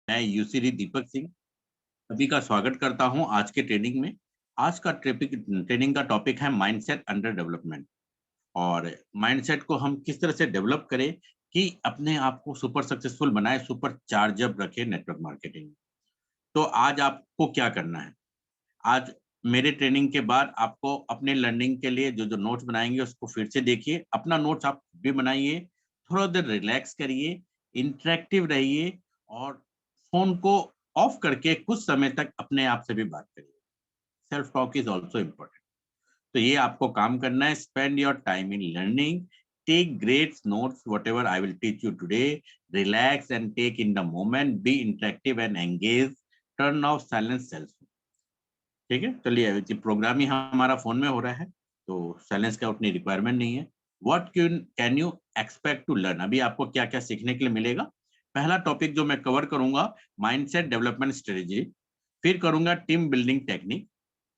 मैं यूसीडी दीपक सिंह सभी का स्वागत करता हूं आज के ट्रेनिंग में। आज का ट्रेनिंग का टॉपिक है माइंडसेट अंडर डेवलपमेंट। और माइंडसेट को हम किस तरह से डेवलप करें कि अपने आप को सुपर सक्सेसफुल बनाए, सुपर चार्जअप रखे नेटवर्क मार्केटिंग में। तो आज आपको क्या करना है? आज मेरे ट्रेनिंग के बाद आपको अपने लर्निंग के लिए जो जो नोट्स बनाएंगे उसको फिर से देखिए, अपना नोट्स आप भी बनाइए, थोड़ा देर रिलैक्स करिए, इंटरेक्टिव रहिए और फोन को ऑफ करके कुछ समय तक अपने आप से भी बात करिए। Self talk is also important. तो ये आपको काम करना है। Spend your time in learning, take great notes whatever I will teach you today, relax and take in the moment, be interactive and engage, turn off silence self. ठीक है, चलिए programme ही हमारा फोन में हो रहा है तो silence का उतनी रिक्वायरमेंट नहीं है। What can you expect to learn? अभी आपको क्या क्या सीखने के लिए मिलेगा? पहला टॉपिक जो मैं कवर करूंगा, माइंडसेट डेवलपमेंट स्ट्रेटेजी। फिर करूंगा टीम बिल्डिंग टेक्निक।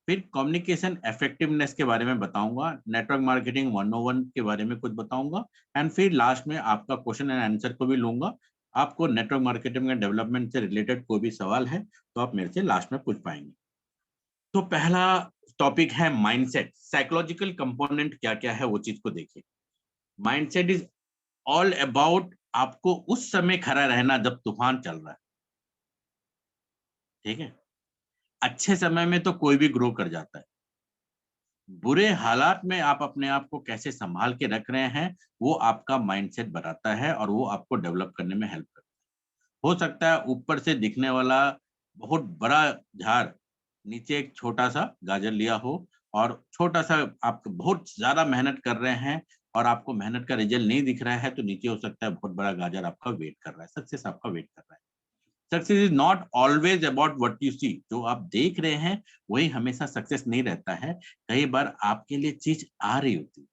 फिर कम्युनिकेशन इफेक्टिवनेस के बारे में बताऊंगा, नेटवर्क मार्केटिंग 101 के बारे में कुछ बताऊंगा। एंड फिर लास्ट में आपका क्वेश्चन एंड आंसर को भी लूंगा। आपको नेटवर्क मार्केटिंग में डेवलपमेंट से रिलेटेड कोई भी सवाल है तो आप मेरे से लास्ट में पूछ पाएंगे। तो पहला टॉपिक है माइंडसेट। साइकोलॉजिकल कंपोनेंट क्या क्या है वो चीज को देखिए। माइंडसेट इज ऑल अबाउट आपको उस समय खड़ा रहना जब तूफान चल रहा है। ठीक है, अच्छे समय में तो कोई भी ग्रो कर जाता है, बुरे हालात में आप अपने आप को कैसे संभाल के रख रहे हैं वो आपका माइंडसेट बनाता है और वो आपको डेवलप करने में हेल्प करता है। हो सकता है ऊपर से दिखने वाला बहुत बड़ा झाड़ नीचे एक छोटा सा गाजर लिया हो, और छोटा सा आप बहुत ज्यादा मेहनत कर रहे हैं और आपको मेहनत का रिजल्ट नहीं दिख रहा है तो नीचे हो सकता है बहुत बड़ा गाजर आपका वेट कर रहा है, सक्सेस आपका वेट कर रहा है। Success is not always about what you see. जो आप देख रहे हैं वही हमेशा सक्सेस नहीं रहता है। कई बार आपके लिए चीज आ रही होती है,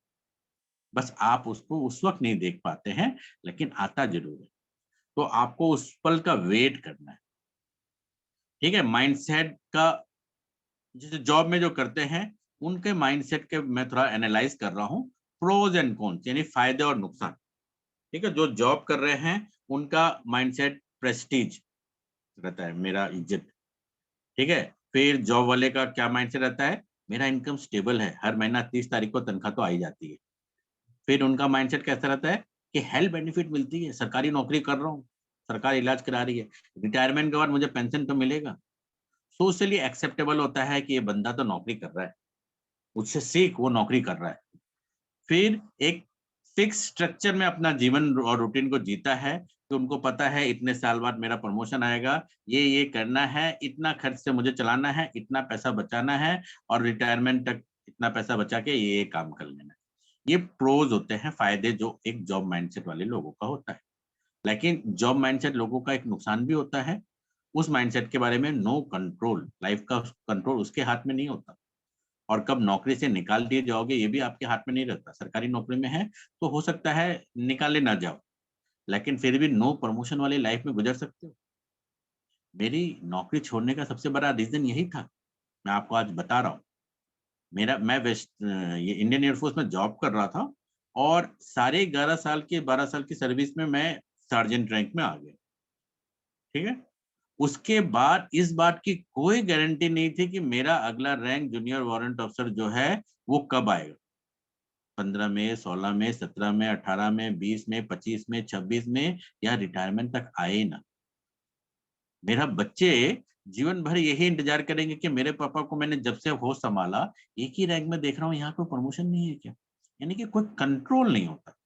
बस आप उसको उस वक्त नहीं देख पाते हैं, लेकिन आता जरूर है। तो आपको उस पल का वेट करना है। ठीक है, माइंडसेट का जैसे जॉब में जो करते हैं उनके माइंडसेट के मैं थोड़ा एनालाइज कर रहा हूँ। प्रोज एंड कॉन्स यानी फायदे और नुकसान। ठीक है, जो जॉब कर रहे हैं उनका माइंडसेट प्रेस्टीज रहता है, मेरा इज्जत। ठीक है, फिर जॉब वाले का क्या माइंडसेट रहता है? मेरा इनकम स्टेबल है, हर महीना 30 तारीख को तनख्वाह तो आई जाती है। फिर उनका माइंडसेट कैसा रहता है कि हेल्थ बेनिफिट मिलती है, सरकारी नौकरी कर रहा हूँ, सरकार इलाज करा रही है, रिटायरमेंट के बाद मुझे पेंशन तो मिलेगा। सोशली एक्सेप्टेबल होता है कि ये बंदा तो नौकरी कर रहा है, उससे सीख, वो नौकरी कर रहा है। फिर एक फिक्स स्ट्रक्चर में अपना जीवन और रूटीन को जीता है कि उनको पता है इतने साल बाद मेरा प्रमोशन आएगा, ये करना है, इतना खर्च से मुझे चलाना है, इतना पैसा बचाना है और रिटायरमेंट तक इतना पैसा बचा के ये काम कर लेना है। ये प्रोज होते हैं, फायदे जो एक जॉब माइंडसेट वाले लोगों का होता है। लेकिन जॉब माइंडसेट लोगों का एक नुकसान भी होता है। उस माइंडसेट के बारे में नो कंट्रोल, लाइफ का कंट्रोल उसके हाथ में नहीं होता। और कब नौकरी से निकाल दिए जाओगे ये भी आपके हाथ में नहीं रहता। सरकारी नौकरी में है तो हो सकता है निकाले ना जाओ, लेकिन फिर भी नो प्रमोशन वाली लाइफ में गुजर सकते हो। मेरी नौकरी छोड़ने का सबसे बड़ा रीजन यही था, मैं आपको आज बता रहा हूँ। मेरा मैं वेस्ट ये इंडियन एयरफोर्स में जॉब कर रहा था और साढ़े 11 साल के 12 साल की सर्विस में मैं सार्जेंट रैंक में आ गया। ठीक है, उसके बाद इस बात की कोई गारंटी नहीं थी कि मेरा अगला रैंक जूनियर वारंट ऑफिसर जो है वो कब आएगा। 15 में, 16 में, 17 में, 18 में, 20 में, 25 में, 26 में, या रिटायरमेंट तक आए ना। मेरा बच्चे जीवन भर यही इंतजार करेंगे कि मेरे पापा को मैंने जब से होश संभाला एक ही रैंक में देख रहा हूँ, यहाँ कोई प्रमोशन नहीं है क्या? यानी कि कोई कंट्रोल नहीं होता,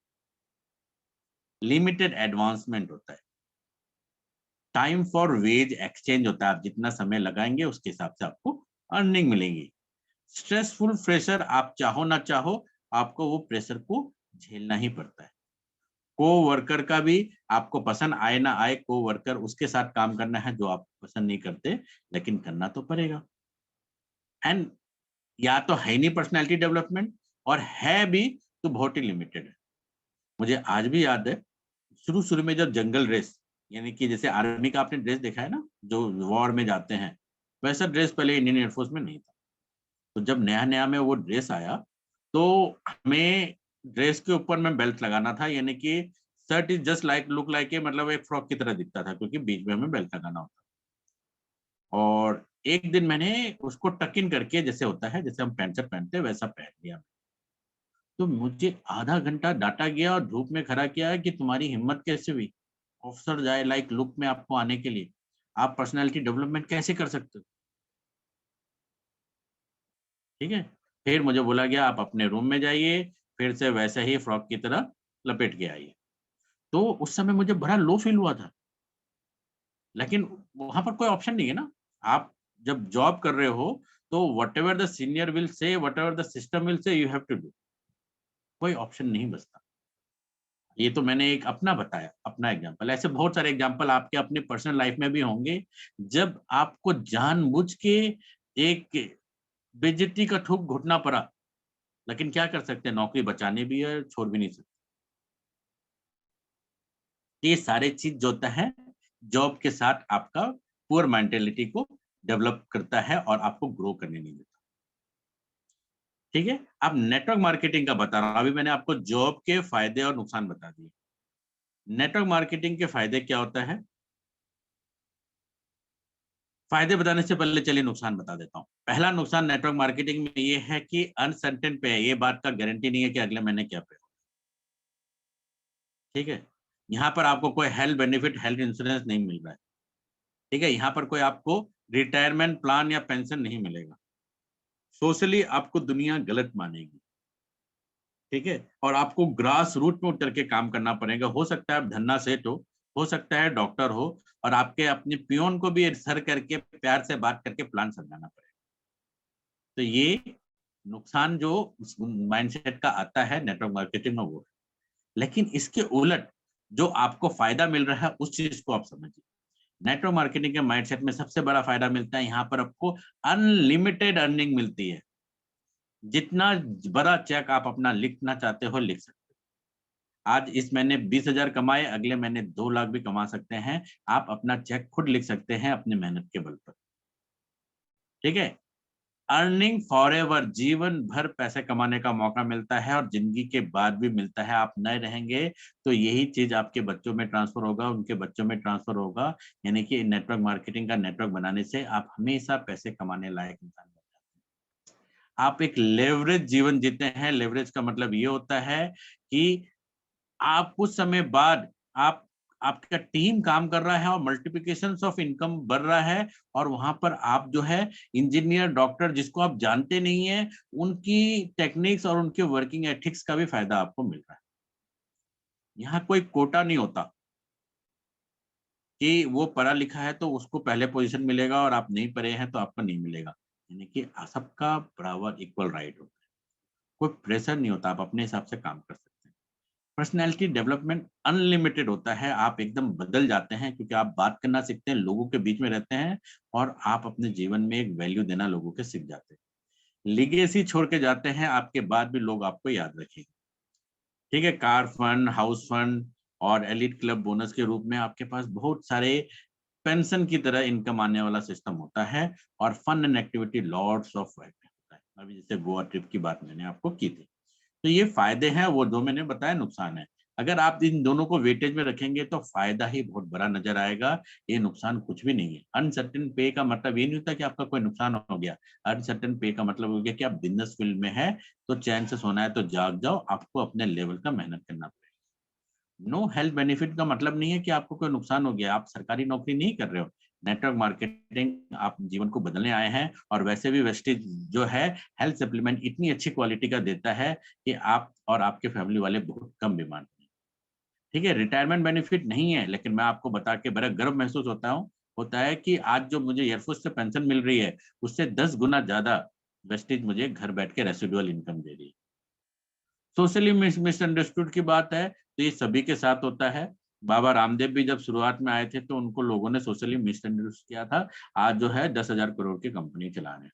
लिमिटेड एडवांसमेंट होता है। टाइम फॉर वेज एक्सचेंज होता है, आप जितना समय लगाएंगे उसके हिसाब से आपको अर्निंग मिलेगी। स्ट्रेसफुल प्रेशर, आप चाहो ना चाहो आपको वो प्रेशर को झेलना ही पड़ता है। को वर्कर का भी, आपको पसंद आए ना आए, को वर्कर उसके साथ काम करना है जो आप पसंद नहीं करते, लेकिन करना तो पड़ेगा। एंड या तो है नहीं पर्सनैलिटी डेवलपमेंट, और है भी तो बहुत ही लिमिटेड है। मुझे आज भी याद है शुरू शुरू में जब जंगल ड्रेस, यानी कि जैसे आर्मी का आपने ड्रेस देखा है ना जो वॉर में जाते हैं, वैसा ड्रेस पहले इंडियन एयरफोर्स में नहीं था। तो जब नया नया में वो ड्रेस आया तो हमें ड्रेस के ऊपर में बेल्ट लगाना था, यानी कि shirt is just like look like a, मतलब एक फ्रॉक की तरह दिखता था, क्योंकि बीच में हमें बेल्ट लगाना होता। और एक दिन मैंने उसको टक इन करके, जैसे होता है जैसे हम पैंट शर्ट पहनते हैं वैसा पहन लिया। तो मुझे आधा घंटा डांटा गया और धूप में खड़ा किया कि तुम्हारी हिम्मत कैसे हुई ऑफिसर जाए लाइक लुक में आपको आने के लिए, आप पर्सनालिटी डेवलपमेंट कैसे कर सकते हो? ठीक है। फिर मुझे बोला गया आप अपने रूम में जाइए, फिर से वैसे ही फ्रॉक की तरह लपेट के आइए। तो उस समय मुझे बड़ा लो फील हुआ था, लेकिन वहां पर कोई ऑप्शन नहीं है ना। आप जब जॉब कर रहे हो तो whatever the senior will say, whatever the system will say, you have to do. कोई ऑप्शन नहीं बचता। ये तो मैंने एक अपना बताया, अपना एग्जांपल। ऐसे बहुत सारे एग्जांपल आपके अपने पर्सनल लाइफ में भी होंगे, जब आपको जानबूझ के एक बेइज्जती का थूक घुटना पड़ा, लेकिन क्या कर सकते हैं, नौकरी बचानी भी है, छोड़ भी नहीं सकते। ये सारे चीज जो होता है जॉब के साथ आपका पुअर मेंटेलिटी को डेवलप करता है और आपको ग्रो करने नहीं देता। ठीक है। अब नेटवर्क मार्केटिंग का बता रहा हूं। अभी मैंने आपको जॉब के फायदे और नुकसान बता दिए। नेटवर्क मार्केटिंग के फायदे क्या होता है? फायदे बताने से पहले चलिए नुकसान बता देता हूँ। पहला नुकसान नेटवर्क मार्केटिंग में ये है कि अनसर्टेन पे है, ये बात का गारंटी नहीं है कि अगले महीने क्या पे हो। ठीक है। यहाँ पर आपको कोई हेल्थ बेनिफिट, हेल्थ इंश्योरेंस नहीं मिल रहा है। ठीक है। यहाँ पर कोई आपको रिटायरमेंट प्लान या पेंशन नहीं मिलेगा। सोशली आपको दुनिया गलत मानेगी। ठीक है। और आपको ग्रास रूट में उतर के काम करना पड़ेगा। हो सकता है आप धन्ना सेठ हो सकता है डॉक्टर हो, और आपके अपने पियोन को भी सर करके प्यार से बात करके प्लान समझाना पड़ेगा। तो ये नुकसान जो माइंडसेट का आता है नेटवर्क मार्केटिंग में, वो है। लेकिन इसके उलट जो आपको फायदा मिल रहा है उस चीज को आप समझिए। नेटवर्क मार्केटिंग के माइंडसेट में सबसे बड़ा फायदा मिलता है, यहाँ पर आपको अनलिमिटेड अर्निंग मिलती है। जितना बड़ा चेक आप अपना लिखना चाहते हो लिख सकते हो। आज इस महीने 20,000 कमाए, अगले महीने 2 लाख भी कमा सकते हैं। आप अपना चेक खुद लिख सकते हैं अपनी मेहनत के बल पर। ठीक है। अर्निंग फॉरएवर, जीवन भर पैसे कमाने का मौका मिलता है और जिंदगी के बाद भी मिलता है। आप नए रहेंगे तो यही चीज आपके बच्चों में ट्रांसफर होगा, उनके बच्चों में ट्रांसफर होगा। यानी कि नेटवर्क मार्केटिंग का नेटवर्क बनाने से आप हमेशा पैसे कमाने लायक इंसान बन जाते हैं। आप एक लेवरेज जीवन जीते हैं। लेवरेज का मतलब ये होता है कि आप कुछ समय बाद आप आपका टीम काम कर रहा है और मल्टीप्लिकेशन ऑफ इनकम बढ़ रहा है, और वहां पर आप जो है इंजीनियर, डॉक्टर जिसको आप जानते नहीं है, उनकी टेक्निक्स और उनके वर्किंग एथिक्स का भी फायदा आपको मिल रहा है। यहाँ कोई कोटा नहीं होता कि वो पढ़ा लिखा है तो उसको पहले पोजीशन मिलेगा और आप नहीं पढ़े हैं तो आपको नहीं मिलेगा। यानी कि सबका बराबर इक्वल राइट होता है। कोई प्रेशर नहीं होता, आप अपने हिसाब से काम कर सकते हैं। पर्सनैलिटी डेवलपमेंट अनलिमिटेड होता है। आप एकदम बदल जाते हैं क्योंकि आप बात करना सीखते हैं, लोगों के बीच में रहते हैं, और आप अपने जीवन में एक वैल्यू देना लोगों के सीख जाते हैं। लिगेसी छोड़ के जाते हैं, आपके बाद भी लोग आपको याद रखेंगे। ठीक है। कार फंड, हाउस फंड और एलिट क्लब बोनस के रूप में आपके पास बहुत सारे पेंशन की तरह इनकम आने वाला सिस्टम होता है, और fun and activity lots of होता है। अभी जैसे गोवा ट्रिप की बात मैंने आपको की थी। तो ये फायदे हैं, वो जो मैंने बताया नुकसान है। अगर आप इन दोनों को वेटेज में रखेंगे तो फायदा ही बहुत बड़ा नजर आएगा। ये नुकसान कुछ भी नहीं है। अनसर्टेन पे का मतलब ये नहीं होता कि आपका कोई नुकसान हो गया। अनसर्टेन पे का मतलब हो गया कि आप बिजनेस फील्ड में है तो चैन से सोना है तो जाग जाओ, आपको अपने लेवल का मेहनत करना पड़ेगा। नो हेल्थ बेनिफिट का मतलब नहीं है कि आपको कोई नुकसान हो गया, आप सरकारी नौकरी नहीं कर रहे हो। नेटवर्क मार्केटिंग आप जीवन को बदलने आए हैं, और वैसे भी वेस्टेज जो है हेल्थ सप्लीमेंट इतनी अच्छी क्वालिटी का देता है कि आप और आपके फैमिली वाले बहुत कम बीमार हैं। ठीक है। रिटायरमेंट बेनिफिट नहीं है, लेकिन मैं आपको बता के बड़ा गर्व महसूस होता है कि आज जो मुझे एयरफोर्स से पेंशन मिल रही है उससे 10 गुना ज्यादा वेस्टेज मुझे घर बैठ के रेसिडुअल इनकम दे रही है। सोशली मिसअंडरस्टूड की बात है तो ये सभी के साथ होता है। बाबा रामदेव भी जब शुरुआत में आए थे तो उनको लोगों ने सोशली मिसअंडरस्टूड किया था। आज जो है 10,000 करोड़ की कंपनी चला रहे हैं।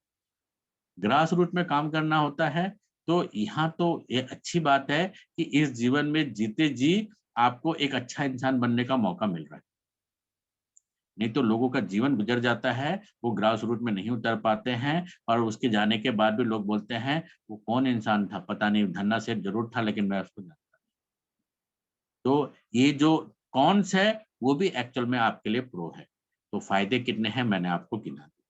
ग्रास रूट में काम करना होता है। तो यहाँ तो ये अच्छी बात है कि इस जीवन में जीते जी आपको एक अच्छा इंसान बनने का मौका मिल रहा है। नहीं तो लोगों का जीवन गुजर जाता है, वो ग्रास रूट में नहीं उतर पाते हैं, और उसके जाने के बाद भी लोग बोलते हैं वो कौन इंसान था, पता नहीं, धन्ना सेठ जरूर था लेकिन मैं उसको जानता नहीं। तो ये जो कॉन्स है वो भी एक्चुअल में आपके लिए प्रो है। तो फायदे कितने हैं मैंने आपको गिना दिए।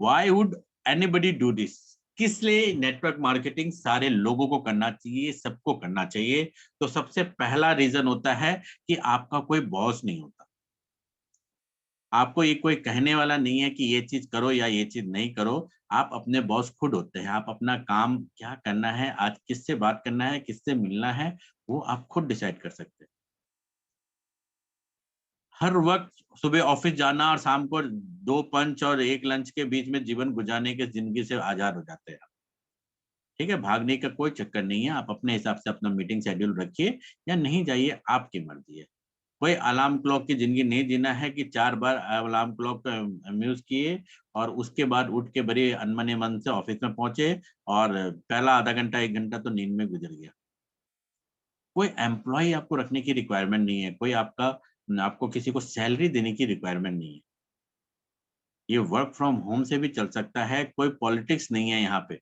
Why would anybody do this? किस लिए नेटवर्क मार्केटिंग सारे लोगों को करना चाहिए, सबको करना चाहिए? तो सबसे पहला रीजन होता है कि आपका कोई बॉस नहीं होता। आपको ये कोई कहने वाला नहीं है कि ये चीज करो या ये चीज नहीं करो। आप अपने बॉस खुद होते हैं। आप अपना काम क्या करना है, आज किससे बात करना है, किससे मिलना है, वो आप खुद डिसाइड कर सकते हैं। हर वक्त सुबह ऑफिस जाना और शाम को 2 पंच और 1 लंच के बीच में जीवन गुजारने के जिंदगी से आजाद हो जाते हैं। ठीक है, भागने का कोई चक्कर नहीं है। आप अपने हिसाब से अपना मीटिंग शेड्यूल रखिए या नहीं जाइए, आपकी मर्जी है। कोई अलार्म क्लॉक की जिंदगी नहीं जीना है कि 4 बार अलार्म क्लॉक म्यूज किए और उसके बाद उठ के बड़े अनमने मन से ऑफिस में पहुंचे और पहला आधा घंटा 1 घंटा तो नींद में गुजर गया। कोई एम्प्लॉय आपको रखने की रिक्वायरमेंट नहीं है, कोई आपको किसी को सैलरी देने की रिक्वायरमेंट नहीं है। ये वर्क फ्रॉम होम से भी चल सकता है, कोई पॉलिटिक्स नहीं है यहाँ पे।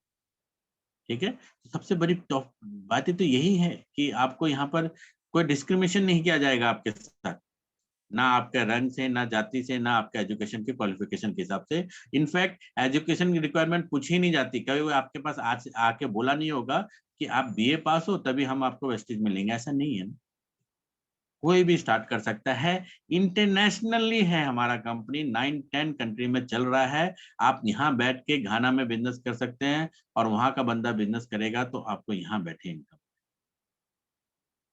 ठीक है, तो सबसे बड़ी टॉप बातें तो यही है कि आपको यहाँ पर कोई डिस्क्रिमिनेशन नहीं किया जाएगा आपके साथ, ना आपके रंग से, ना जाति से, ना आपके एजुकेशन के क्वालिफिकेशन के हिसाब से। इनफैक्ट एजुकेशन की रिक्वायरमेंट पूछी नहीं जाती। कभी वो आपके पास आज आके बोला नहीं होगा कि आप बीए पास हो तभी हम आपको वेस्टेज में लेंगे, ऐसा नहीं है ना। कोई भी स्टार्ट कर सकता है। इंटरनेशनली है हमारा कंपनी, 9-10 कंट्री में चल रहा है। आप यहाँ बैठ के घाना में बिजनेस कर सकते हैं और वहां का बंदा बिजनेस करेगा तो आपको यहाँ बैठे income.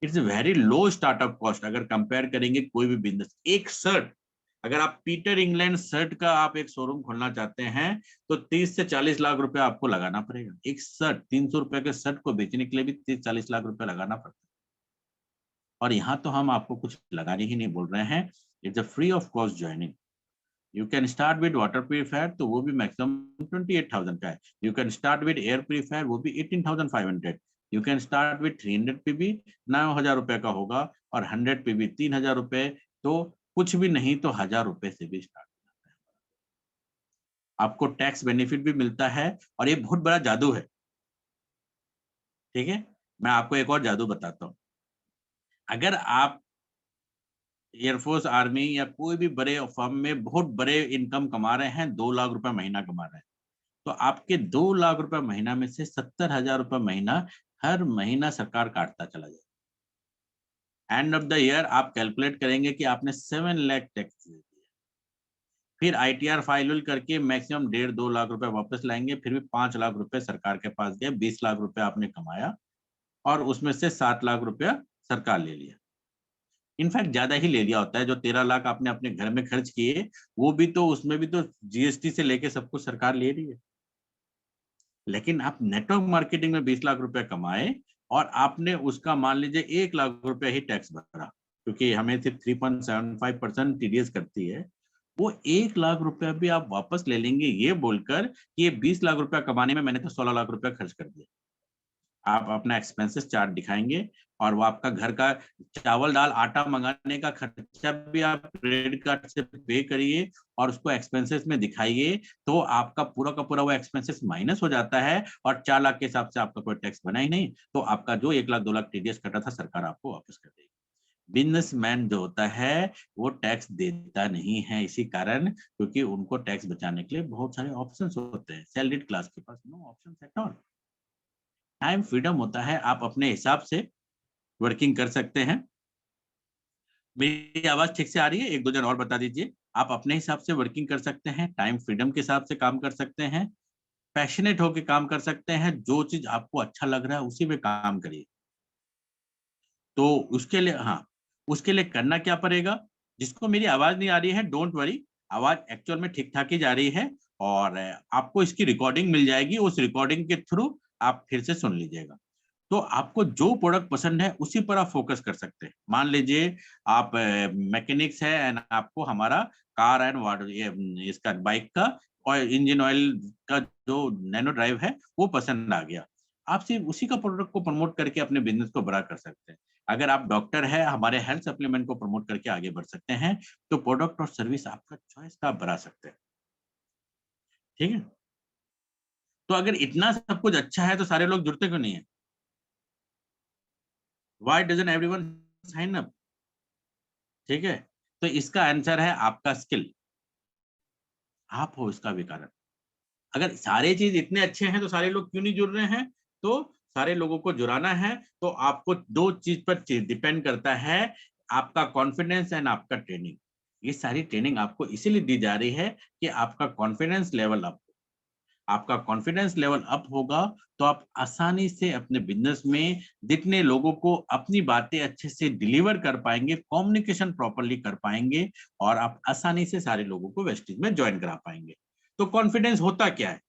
It's very low startup cost अगर कंपेयर करेंगे कोई भी बिजनेस। एक शर्ट, अगर आप पीटर इंग्लैंड शर्ट का आप एक शोरूम खोलना चाहते हैं तो 30 से 40 लाख रुपए आपको लगाना पड़ेगा। एक शर्ट, 300 रुपए के शर्ट को बेचने के लिए भी 30-40 लाख रुपए लगाना पड़ता है। और यहाँ तो हम आपको कुछ लगाने ही नहीं बोल रहे हैं। It's a free of cost joining. You can start with water purifier, तो वो भी मैक्सिमम 28,000 का है। You can start with air purifier, वो भी 18,500। You can start with 300 PB, 9,000 रुपए का होगा। और 100 पीबी 3,000 रुपए। तो कुछ भी नहीं तो 1,000 रुपए से भी स्टार्ट होता है। आपको टैक्स बेनिफिट भी मिलता है और ये बहुत बड़ा जादू है। ठीक है, मैं आपको एक और जादू बताता हूँ। अगर आप एयरफोर्स, आर्मी या कोई भी बड़े फर्म में बहुत बड़े इनकम कमा रहे हैं, 2 लाख रुपए महीना कमा रहे हैं, तो आपके 2 लाख रुपए महीना में से 70,000 रुपए महीना हर महीना सरकार काटता चला जाएगा। एंड ऑफ द ईयर आप कैलकुलेट करेंगे कि आपने 7 लाख टैक्स दे दिया। फिर आईटीआर फाइल उल करके मैक्सिमम 1.5-2 लाख रुपए वापस लाएंगे, फिर भी 5 लाख रुपए सरकार के पास गए, 20 लाख रुपए आपने कमाया और उसमें से 7 लाख रुपया सरकार ले लिया। इनफैक्ट ज्यादा ही ले लिया होता है। जो 13 लाख आपने अपने घर में खर्च किए, वो भी तो, उसमें भी तो जीएसटी से लेके सब कुछ सरकार ले रही है। लेकिन आप नेटवर्क मार्केटिंग में 20 लाख रुपए कमाए और आपने उसका मान लीजिए 1 लाख रुपए ही टैक्स भरा, क्योंकि हमें सिर्फ 3.75% टीडीएस करती है। वो 1 लाख रुपया भी आप वापस ले लेंगे ये बोलकर कि ये 20 लाख रुपया कमाने में मैंने तो 16 लाख रुपया खर्च कर दिया। आप अपना एक्सपेंसेस चार्ट दिखाएंगे और वो आपका घर का चावल दाल आटा मंगाने का खर्चा भी आप क्रेडिट कार्ड से पे करिए और उसको एक्सपेंसेस में दिखाइए। तो आपका पूरा का पूरा वो एक्सपेंसेस माइनस हो जाता है और 4 लाख के हिसाब से आपका कोई टैक्स बना ही नहीं। तो आपका जो 1 लाख 2 लाख टीडीएस कटा था सरकार आपको वापस कर देगी। बिजनेसमैन जो होता है वो टैक्स देता नहीं है इसी कारण, क्योंकि उनको टैक्स बचाने के लिए बहुत सारे ऑप्शन होते हैं। सैलरीड क्लास के पास no option at all. Time freedom होता है, आप अपने हिसाब से वर्किंग कर सकते हैं। मेरी आवाज ठीक से आ रही है? एक दो जन और बता दीजिए। आप अपने हिसाब से वर्किंग कर सकते हैं, टाइम फ्रीडम के हिसाब से काम कर सकते हैं, पैशनेट होकर काम कर सकते हैं। जो चीज आपको अच्छा लग रहा है उसी में काम करिए। तो उसके लिए, हाँ, उसके लिए करना क्या पड़ेगा? जिसको मेरी आवाज नहीं आ रही है, डोंट वरी, आवाज एक्चुअल में ठीक ठाक ही जा रही है और आपको इसकी रिकॉर्डिंग मिल जाएगी। उस रिकॉर्डिंग के थ्रू आप फिर से सुन लीजिएगा। तो आपको जो प्रोडक्ट पसंद है उसी पर आप फोकस कर सकते हैं। मान लीजिए आप मैकेनिक्स है एंड आपको हमारा कार एंड वाटर, इसका बाइक का और इंजन ऑयल का जो नैनो ड्राइव है वो पसंद आ गया। आप सिर्फ उसी का प्रोडक्ट को प्रमोट करके अपने बिजनेस को बड़ा कर सकते हैं। अगर आप डॉक्टर है, हमारे हेल्थ सप्लीमेंट को प्रमोट करके आगे बढ़ सकते हैं। तो प्रोडक्ट और सर्विस आपका चॉइस का आप बढ़ा सकते हैं। ठीक है, तो अगर इतना सब कुछ अच्छा है तो सारे लोग जुड़ते क्यों नहीं है? Why doesn't everyone sign up? ठीक है, तो इसका आंसर है आपका स्किल, आप हो इसका भी कारण। अगर सारे चीज इतने अच्छे हैं तो सारे लोग क्यों नहीं जुड़ रहे हैं? तो सारे लोगों को जुड़ाना है तो आपको दो चीज पर डिपेंड करता है, आपका कॉन्फिडेंस एंड आपका ट्रेनिंग। ये सारी ट्रेनिंग आपको इसीलिए दी जा रही है कि आपका कॉन्फिडेंस लेवल अप, आपका कॉन्फिडेंस लेवल अप होगा तो आप आसानी से अपने बिजनेस में जितने लोगों को अपनी बातें अच्छे से डिलीवर कर पाएंगे, कम्युनिकेशन प्रॉपर्ली कर पाएंगे और आप आसानी से सारे लोगों को वेस्टेज में ज्वाइन करा पाएंगे। तो कॉन्फिडेंस होता क्या है?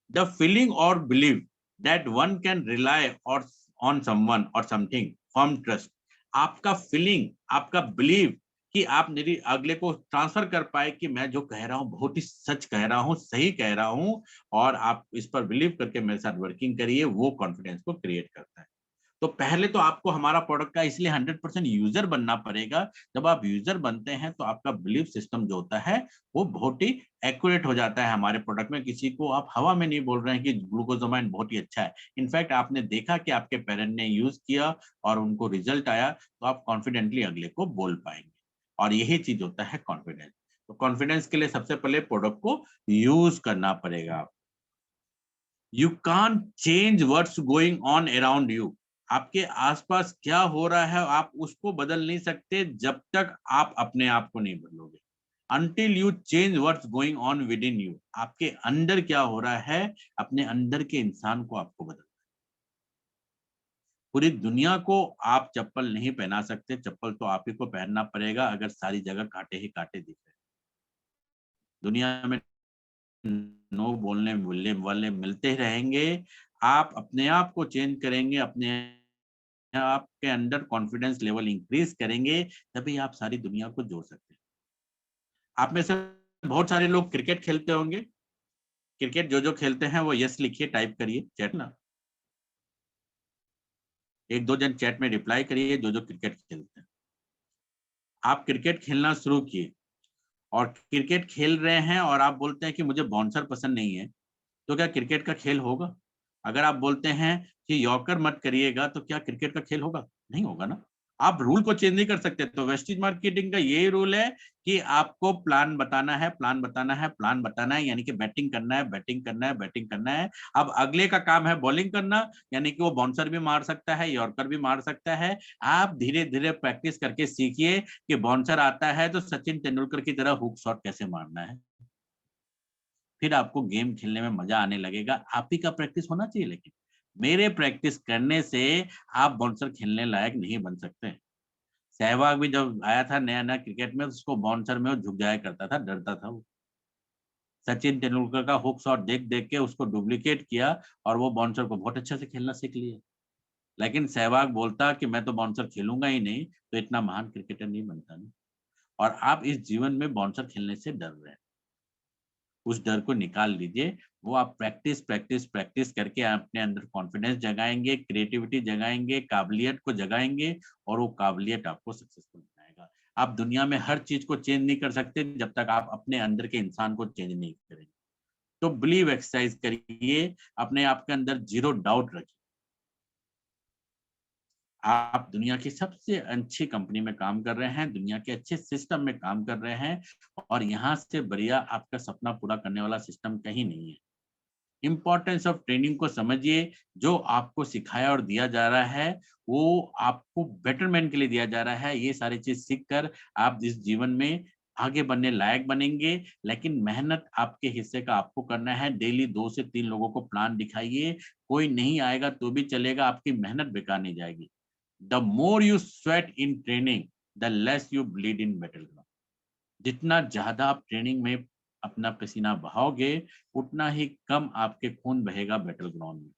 The feeling or belief that one can rely or on someone or something, firm trust। आपका फीलिंग, आपका बिलीव कि आप मेरी अगले को ट्रांसफर कर पाए कि मैं जो कह रहा हूँ बहुत ही सच कह रहा हूँ, सही कह रहा हूँ और आप इस पर बिलीव करके मेरे साथ वर्किंग करिए, वो कॉन्फिडेंस को क्रिएट करता है। तो पहले तो आपको हमारा प्रोडक्ट का इसलिए 100% यूजर बनना पड़ेगा। जब आप यूजर बनते हैं तो आपका बिलीफ सिस्टम जो होता है वो बहुत ही एक्यूरेट हो जाता है हमारे प्रोडक्ट में। किसी को आप हवा में नहीं बोल रहे हैं कि ग्लूकोजामाइन बहुत ही अच्छा है। इनफैक्ट आपने देखा कि आपके पेरेंट ने यूज किया और उनको रिजल्ट आया तो आप कॉन्फिडेंटली अगले को बोल पाएंगे, और यही चीज होता है कॉन्फिडेंस। तो कॉन्फिडेंस के लिए सबसे पहले प्रोडक्ट को यूज करना पड़ेगा। You can't change what's going on around you. आपके आसपास क्या हो रहा है आप उसको बदल नहीं सकते जब तक आप अपने आप को नहीं बदलोगे। Until you change what's going on within you, आपके अंदर क्या हो रहा है, अपने अंदर के इंसान को आपको बदलना है। पूरी दुनिया को आप चप्पल नहीं पहना सकते, चप्पल तो आप ही को पहनना पड़ेगा अगर सारी जगह कांटे ही कांटे दिख रहे हैं। दुनिया में नो बोलने बोलने वाले मिलते रहेंगे। आप अपने आप को चेंज करेंगे, अपने आपके अंदर कॉन्फिडेंस लेवल इंक्रीज करेंगे, तभी आप सारी दुनिया को जोड़ सकते हैं। आप में से बहुत सारे लोग क्रिकेट खेलते होंगे। क्रिकेट जो जो खेलते हैं वो यस लिखिए, टाइप करिए चैट ना, एक दो जन चैट में रिप्लाई करिए जो जो क्रिकेट खेलते हैं। आप क्रिकेट खेलना शुरू किए और क्रिकेट खेल रहे हैं और आप बोलते हैं कि मुझे बाउंसर पसंद नहीं है, तो क्या क्रिकेट का खेल होगा? अगर आप बोलते हैं कि यॉर्कर मत करिएगा तो क्या क्रिकेट का खेल होगा? नहीं होगा ना। आप रूल को चेंज नहीं कर सकते। तो वेस्टेज मार्केटिंग का यही रूल है कि आपको प्लान बताना है, प्लान बताना है, प्लान बताना है, यानी कि बैटिंग करना है, बैटिंग करना है, बैटिंग करना है। अब अगले का काम है बॉलिंग करना, यानी कि वो बाउंसर भी मार सकता है, यॉर्कर भी मार सकता है। आप धीरे धीरे प्रैक्टिस करके सीखिए कि बाउंसर आता है तो सचिन तेंदुलकर की तरह हुक शॉट कैसे मारना है। फिर आपको गेम खेलने में मजा आने लगेगा। आप ही का प्रैक्टिस होना चाहिए, लेकिन मेरे प्रैक्टिस करने से आप बाउंसर खेलने लायक नहीं बन सकते। सहवाग भी जब आया था नया नया क्रिकेट में, उसको बाउंसर में वो झुक जाया करता था, डरता था वो। सचिन तेंदुलकर का हुक शॉट देख देख के उसको डुप्लीकेट किया और वो बाउंसर को बहुत अच्छे से खेलना सीख लिया। लेकिन सहवाग बोलता कि मैं तो बाउंसर खेलूंगा ही नहीं, तो इतना महान क्रिकेटर नहीं बनता ना। और आप इस जीवन में बाउंसर खेलने से डर रहे हैं, उस डर को निकाल लीजिए। वो आप प्रैक्टिस प्रैक्टिस प्रैक्टिस करके अपने अंदर कॉन्फिडेंस जगाएंगे, क्रिएटिविटी जगाएंगे, काबिलियत को जगाएंगे और वो काबिलियत आपको सक्सेसफुल बनाएगा। आप दुनिया में हर चीज को चेंज नहीं कर सकते जब तक आप अपने अंदर के इंसान को चेंज नहीं करेंगे। तो बिलीव एक्सरसाइज करिए, अपने आप के अंदर जीरो डाउट रखिए। आप दुनिया की सबसे अच्छी कंपनी में काम कर रहे हैं, दुनिया के अच्छे सिस्टम में काम कर रहे हैं और यहाँ से बढ़िया आपका सपना पूरा करने वाला सिस्टम कहीं नहीं है। इम्पोर्टेंस ऑफ ट्रेनिंग को समझिए। जो आपको सिखाया और दिया जा रहा है वो आपको बेटरमेंट के लिए दिया जा रहा है। ये सारी चीज सीख कर आप इस जीवन में आगे बढ़ने लायक बनेंगे। लेकिन मेहनत आपके हिस्से का आपको करना है। डेली 2 से 3 लोगों को प्लान दिखाइए। कोई नहीं आएगा तो भी चलेगा, आपकी मेहनत बेकार नहीं जाएगी। The more you sweat in training the less you bleed in battle ground. जितना ज्यादा आप ट्रेनिंग में अपना पसीना बहाओगे उतना ही कम आपके खून बहेगा बैटल ग्राउंड में।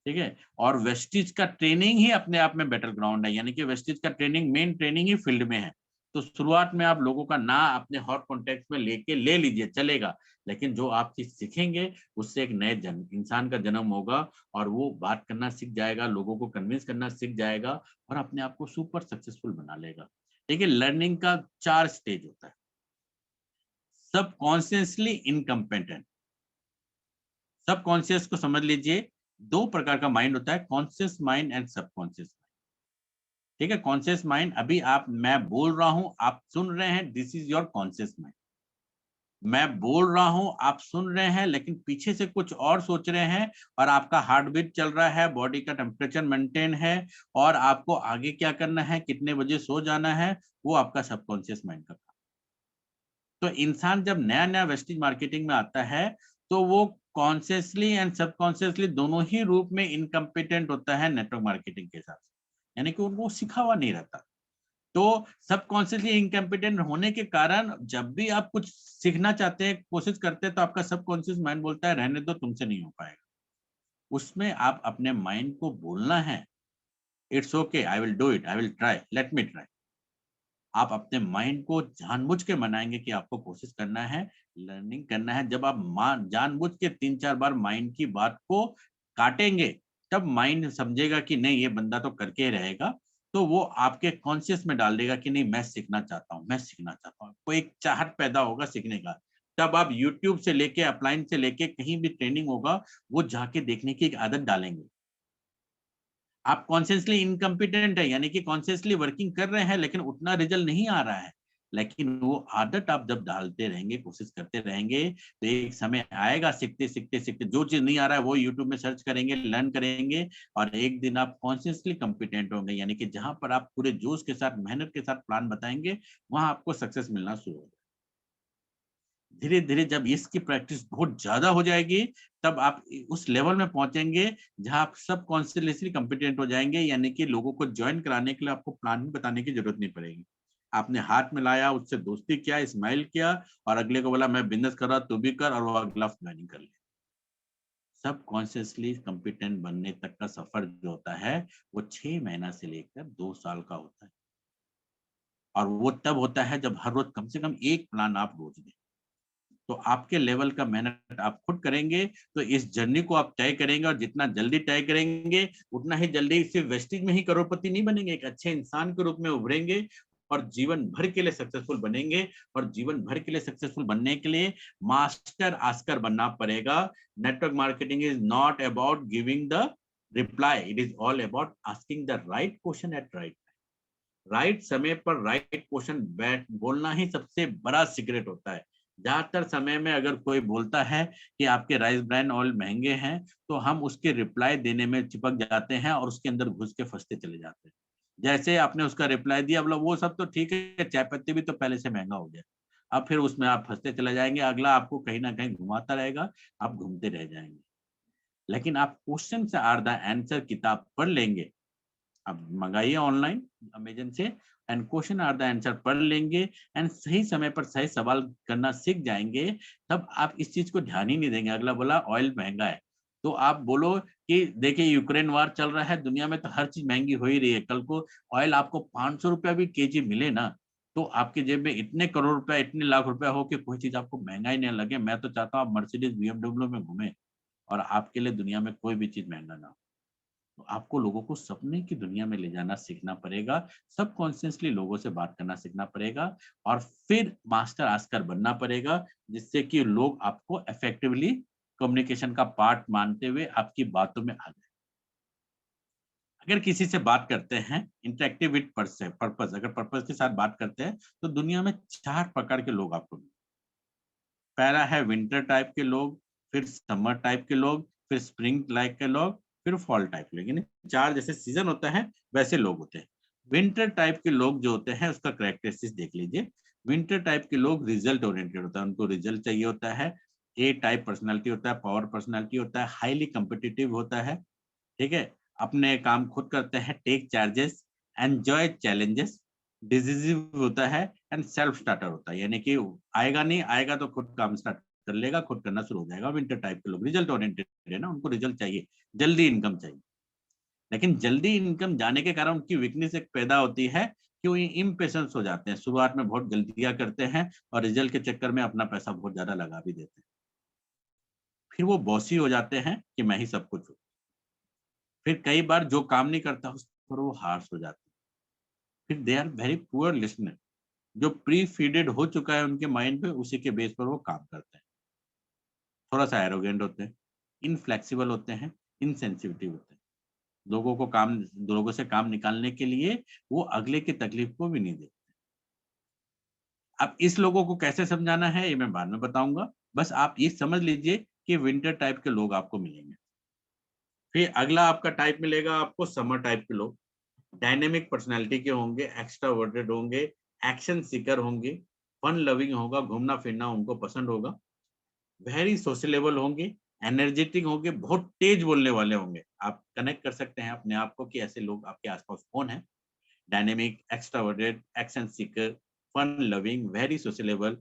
ठीक है। और वेस्टिज का ट्रेनिंग ही अपने आप में बैटल ग्राउंड है, यानी कि वेस्टिज का ट्रेनिंग मेन ट्रेनिंग ही फील्ड में है। तो शुरुआत में आप लोगों का ना अपने हॉट कॉन्टेक्ट में लेके ले लीजिए, चलेगा। लेकिन जो आप चीज सीखेंगे उससे एक नए इंसान का जन्म होगा और वो बात करना सीख जाएगा, लोगों को कन्विंस करना सीख जाएगा और अपने आप को सुपर सक्सेसफुल बना लेगा। देखिए, लर्निंग का 4 स्टेज होता है। सबकॉन्शियसली इनकम्पेटेंट। सबकॉन्शियस को समझ लीजिए, 2 प्रकार का माइंड होता है, कॉन्शियस माइंड एंड सबकॉन्शियस। ठीक है। कॉन्शियस माइंड, अभी आप, मैं बोल रहा हूं, आप सुन रहे हैं, this is your conscious mind. मैं बोल रहा हूं, आप सुन रहे हैं, लेकिन पीछे से कुछ और सोच रहे हैं, और आपका हार्ट बीट चल रहा है, बॉडी का टेम्परेचर मेंटेन है, और आपको आगे क्या करना है, कितने बजे सो जाना है, वो आपका सबकॉन्शियस माइंड का काम। तो इंसान जब नया नया वेस्टेज मार्केटिंग में आता है, तो वो कॉन्शियसली एंड सबकॉन्शियसली दोनों ही रूप में इनकम्पिटेंट होता है नेटवर्क मार्केटिंग के साथ, यानी कि उनको सिखा हुआ नहीं रहता। तो सबकॉन्शियसली इनकम्पिटेंट होने के कारण जब भी आप कुछ सीखना चाहते हैं, कोशिश करते हैं, तो आपका सबकॉन्शियस माइंड बोलता है रहने दो, तुमसे नहीं हो पाएगा। उसमें आप अपने माइंड को बोलना है, it's okay, I will do it, I will try, let me try. आप अपने माइंड को जानबूझ के मनाएंगे कि आपको कोशिश करना है, लर्निंग करना है। जब आप जानबूझ के 3-4 बार माइंड की बात को काटेंगे, तब माइंड समझेगा कि नहीं, ये बंदा तो करके ही रहेगा, तो वो आपके कॉन्शियस में डाल देगा कि नहीं, मैं सीखना चाहता हूँ, मैं सीखना चाहता हूँ। कोई एक चाहत पैदा होगा सीखने का। तब आप यूट्यूब से लेके, अपलाइन से लेके, कहीं भी ट्रेनिंग होगा, वो जाके देखने की एक आदत डालेंगे। आप कॉन्शियसली इनकम्पिटेंट है, यानी कि कॉन्शियसली वर्किंग कर रहे हैं, लेकिन उतना रिजल्ट नहीं आ रहा है। लेकिन वो आदत आप जब डालते रहेंगे, कोशिश करते रहेंगे, तो एक समय आएगा, सीखते सीखते सीखते जो चीज नहीं आ रहा है वो यूट्यूब में सर्च करेंगे, लर्न करेंगे, और एक दिन आप कॉन्शियसली कॉम्पिटेंट होंगे, यानी कि जहां पर आप पूरे जोश के साथ, मेहनत के साथ प्लान बताएंगे, वहां आपको सक्सेस मिलना शुरू होगा। धीरे धीरे जब इसकी प्रैक्टिस बहुत ज्यादा हो जाएगी, तब आप उस लेवल में पहुंचेंगे जहां आप सब कॉन्स्टिट्यूशनली कॉम्पिटेंट हो जाएंगे, यानी कि लोगों को ज्वाइन कराने के लिए आपको प्लान भी बताने की जरूरत नहीं पड़ेगी। आपने हाथ में लाया, उससे दोस्ती किया, स्माइल किया, और अगले को बोला मैं बिजनेस कर रहा, तू भी कर, और वो अगला ज्वाइनिंग कर ले। सब कॉन्शियसली कॉम्पिटेंट बनने तक का सफर जो होता है, वो 6 महीना से लेकर 2 साल का होता है। और वो तब होता है जब हर रोज कम से कम एक प्लान आप रोज दें। तो आपके लेवल का मेहनत आप खुद करेंगे, तो इस जर्नी को आप तय करेंगे, और जितना जल्दी तय करेंगे, उतना ही जल्दी सिर्फ वेस्टेज में ही करोड़पति नहीं बनेंगे, एक अच्छे इंसान के रूप में उभरेंगे, और जीवन भर के लिए सक्सेसफुल बनेंगे। और जीवन भर के लिए सक्सेसफुल बनने के लिए मास्टर आस्कर बनना पड़ेगा। Network marketing is not about giving the reply, it is all about asking the right question at right, right समय पर राइट क्वेश्चन बोलना ही सबसे बड़ा सीक्रेट होता है। ज्यादातर समय में अगर कोई बोलता है कि आपके राइस ब्रांड ऑयल महंगे हैं, तो हम उसके रिप्लाई देने में चिपक जाते हैं, और उसके अंदर घुस के फंसते चले जाते हैं। जैसे आपने उसका रिप्लाई दिया, बोला वो सब तो ठीक है, चाय पत्ती भी तो पहले से महंगा हो गया। अब फिर उसमें आप फंसते चले जाएंगे, अगला आपको कहीं ना कहीं घुमाता रहेगा, आप घूमते रह जाएंगे। लेकिन आप क्वेश्चन से आर द आंसर किताब पढ़ लेंगे, आप मंगाइए ऑनलाइन अमेजन से, and question are the answer पढ़ लेंगे, एंड सही समय पर सही सवाल करना सीख जाएंगे, तब आप इस चीज को ध्यान ही नहीं देंगे। अगला बोला ऑयल महंगा है, तो आप बोलो कि देखिए यूक्रेन वार चल रहा है, दुनिया में तो हर चीज महंगी हो ही रही है, कल को ऑयल आपको 500 रुपया भी केजी मिले ना, तो आपके जेब में इतने करोड़ रुपया, इतने लाख रुपया हो कि कोई चीज आपको महंगा ही नहीं लगे। मैं तो चाहता हूँ आप मर्सिडीज बीएमडब्ल्यू में घूमे, और आपके लिए दुनिया में कोई भी चीज महंगा ना हो। तो आपको लोगों को सपने की दुनिया में ले जाना सीखना पड़ेगा, सबकॉन्शियसली लोगों से बात करना सीखना पड़ेगा, और फिर मास्टर आस्कर बनना पड़ेगा, जिससे कि लोग आपको इफेक्टिवली कम्युनिकेशन का पार्ट मानते हुए आपकी बातों में आ जाए। अगर किसी से बात करते हैं इंटरेक्टिव विद पर्पस, अगर पर्पस के साथ बात करते हैं, तो दुनिया में 4 प्रकार के लोग आपको मिलेंगे। पहला है विंटर टाइप के लोग, फिर समर टाइप के लोग, फिर स्प्रिंग टाइप के लोग, फिर फॉल टाइप के लोग, यानी 4 जैसे सीजन होता है वैसे लोग होते हैं। विंटर टाइप के लोग जो होते हैं, उसका कैरेक्टरिस्टिक्स देख लीजिए। विंटर टाइप के लोग रिजल्ट ओरिएंटेड होता है, उनको रिजल्ट चाहिए होता है। ए टाइप पर्सनैलिटी होता है, पावर पर्सनैलिटी होता है, हाईली कम्पिटिटिव होता है, ठीक है। अपने काम खुद करते हैं, take charges, enjoy challenges, decisive होता है, एंड सेल्फ स्टार्टर होता है, यानी कि आएगा नहीं आएगा तो खुद काम स्टार्ट कर लेगा, खुद करना शुरू हो जाएगा। विंटर टाइप के लोग रिजल्ट ओरिएंटेड है ना, उनको रिजल्ट चाहिए, जल्दी इनकम चाहिए। लेकिन जल्दी इनकम जाने के कारण उनकी वीकनेस एक पैदा होती है कि वो इम्पेशेंस हो जाते हैं, शुरुआत में बहुत जल्दियां करते हैं, और रिजल्ट के चक्कर में अपना पैसा बहुत ज्यादा लगा भी देते हैं। फिर वो बॉसी हो जाते हैं कि मैं ही सब कुछ हूँ। फिर कई बार जो काम नहीं करता उस पर वो हार्श हो जाते हैं। फिर they are very poor listener, जो प्री फीडेड हो चुका है उनके माइंड पे, उसी के बेस पर वो काम करते हैं। थोड़ा सा एरोगेंट होते हैं, इनफ्लेक्सिबल होते हैं, इनसेंसिटिव होते हैं। लोगों से काम निकालने के लिए वो अगले की तकलीफ को भी नहीं देखते। अब इस लोगों को कैसे समझाना है ये मैं बाद में बताऊंगा। बस आप ये समझ लीजिए कि विंटर टाइप के लोग आपको मिलेंगे। फिर अगला आपका टाइप मिलेगा आपको समर टाइप के लोग। डायनेमिक पर्सनैलिटी के होंगे, एक्स्ट्रावर्टेड होंगे, एक्शन सीकर होंगे, फन लविंग होगा, घूमना फिरना उनको पसंद होगा, वेरी सोशलेबल होंगे, एनर्जेटिक होंगे, बहुत तेज बोलने वाले होंगे। आप कनेक्ट कर सकते हैं अपने आप को कि ऐसे लोग आपके आसपास कौन है। Dynamic, extroverted, action seeker, fun loving, very sociable,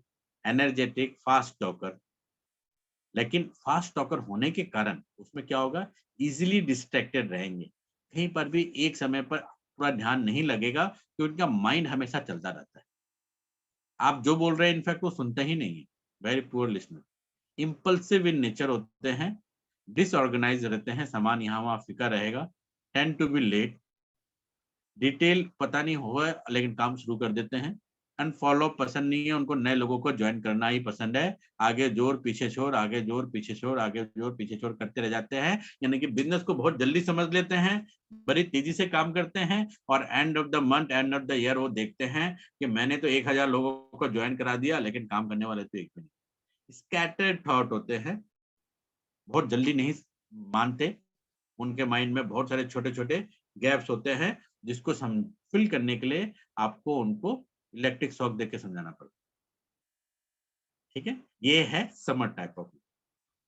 energetic, fast talker. लेकिन फास्ट टॉकर होने के कारण उसमें क्या होगा, इजीली डिस्ट्रैक्टेड रहेंगे। कहीं पर भी एक समय पर पूरा ध्यान नहीं लगेगा कि उनका माइंड हमेशा चलता रहता है। आप जो बोल रहे हैं इनफैक्ट वो सुनते ही नहीं है। Very poor listener. Impulsive in nature होते हैं, डिसऑर्गेनाइज रहते हैं, सामान यहाँ वहाँ फिका रहेगा, tend to be late, detail पता नहीं हुआ लेकिन काम शुरू कर देते हैं, अनफॉलो पसंद नहीं है उनको, नए लोगों को ज्वाइन करना ही पसंद है, आगे जोर पीछे छोड़, आगे जोर पीछे छोड़, आगे जोर पीछे छोड़ करते रह जाते हैं। यानी कि बिजनेस को बहुत जल्दी समझ लेते हैं, बड़ी तेजी से काम करते हैं, और end of the month end of the year वो देखते हैं कि मैंने तो 1000 लोगों को ज्वाइन करा दिया लेकिन काम करने वाले तो एक भी नहीं। स्कैटर्ड थॉट होते हैं, बहुत जल्दी नहीं मानते, उनके माइंड में बहुत सारे छोटे-छोटे गैप्स होते हैं जिसको सम फिल करने के लिए आपको उनको इलेक्ट्रिक शॉक देके समझाना पड़ता है। ठीक है? ये है समर टाइप ऑफ।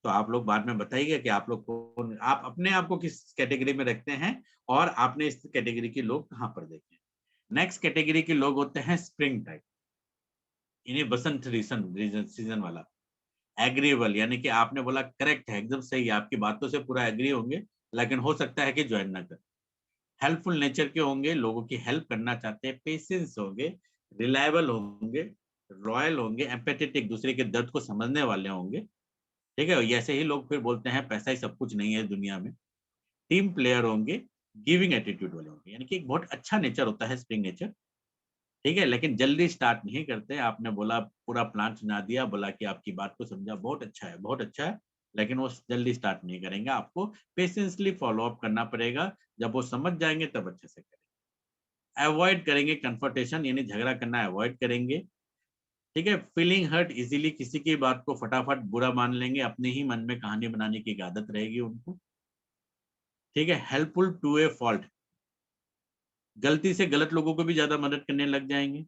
तो आप लोग बाद में बताइए कि आप लोग कौन, आप अपने आप को किस कैटेगरी में रखते हैं और आपने इस कैटेगरी के लोग कहाँ पर देखे हैं। नेक्स्ट कैटेगरी के लोग होते हैं स्प्रिंग टाइप। इन्हें बसंत रीजन सीजन वाला। एग्रीएबल यानी कि आपने बोला करेक्ट है, एकदम सही है, आपकी बातों से पूरा एग्री होंगे, लेकिन हो सकता है कि ज्वाइन ना करें। हेल्पफुल नेचर के होंगे, लोगों की हेल्प करना चाहते हैं, पेशेंस होंगे, रिलायबल होंगे, रॉयल होंगे, एम्पैथेटिक दूसरे के दर्द को समझने वाले होंगे। ठीक है? ऐसे ही लोग फिर बोलते हैं पैसा ही सब कुछ नहीं है दुनिया में। टीम प्लेयर होंगे, गिविंग एटीट्यूड वाले होंगे, यानी कि एक बहुत अच्छा नेचर होता है स्प्रिंग नेचर। ठीक है? लेकिन जल्दी स्टार्ट नहीं करते। आपने बोला पूरा प्लान सुना दिया, बोला कि आपकी बात को समझा, बहुत अच्छा है, लेकिन वो जल्दी स्टार्ट नहीं करेंगे। आपको पेशेंसली फॉलो अप करना पड़ेगा, जब वो समझ जाएँगे तब अच्छे से करेंगे। अवॉइड करेंगे कन्फ्रंटेशन यानी झगड़ा करना अवॉइड करेंगे। ठीक है? फीलिंग हर्ट ईज़िली किसी की बात को फटाफट बुरा मान लेंगे, अपने ही मन में कहानी बनाने की एक आदत रहेगी उनको। ठीक है? हेल्पफुल टू ए फॉल्ट, गलती से गलत लोगों को भी ज़्यादा मदद करने लग जाएँगे।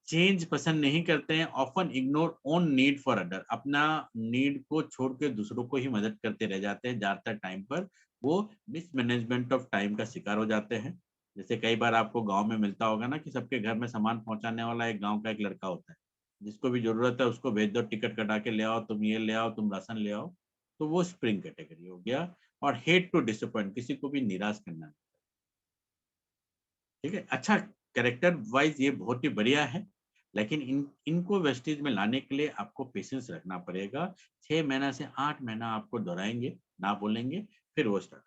चेंज पसंद नहीं करते हैं, often ignore own need for other, अपना नीड को छोड़ के दूसरों को ही मदद करते रह जाते हैं। ज़्यादातर टाइम पर वो मिसमैनेजमेंट ऑफ टाइम का शिकार हो जाते हैं। जैसे कई बार आपको गाँव में मिलता होगा ना कि सबके घर में सामान पहुँचाने वाला एक गाँव का एक लड़का होता है। जिसको भी ज़रूरत है उसको भेज दो, टिकट कटा के ले आओ, तुम ये ले आओ, तुम राशन ले आओ। तो वो स्प्रिंग कैटेगरी हो गया। और हेट टू डिसअपॉइंट, किसी को भी निराश करना। ठीक है? अच्छा, कैरेक्टर वाइज़ ये बहुत ही बढ़िया है, लेकिन इनको वेस्टेज में लाने के लिए आपको पेशेंस रखना पड़ेगा। 6 महीना से 8 महीना आपको दोहराएँगे, ना बोलेंगे, फिर वो स्टार्ट।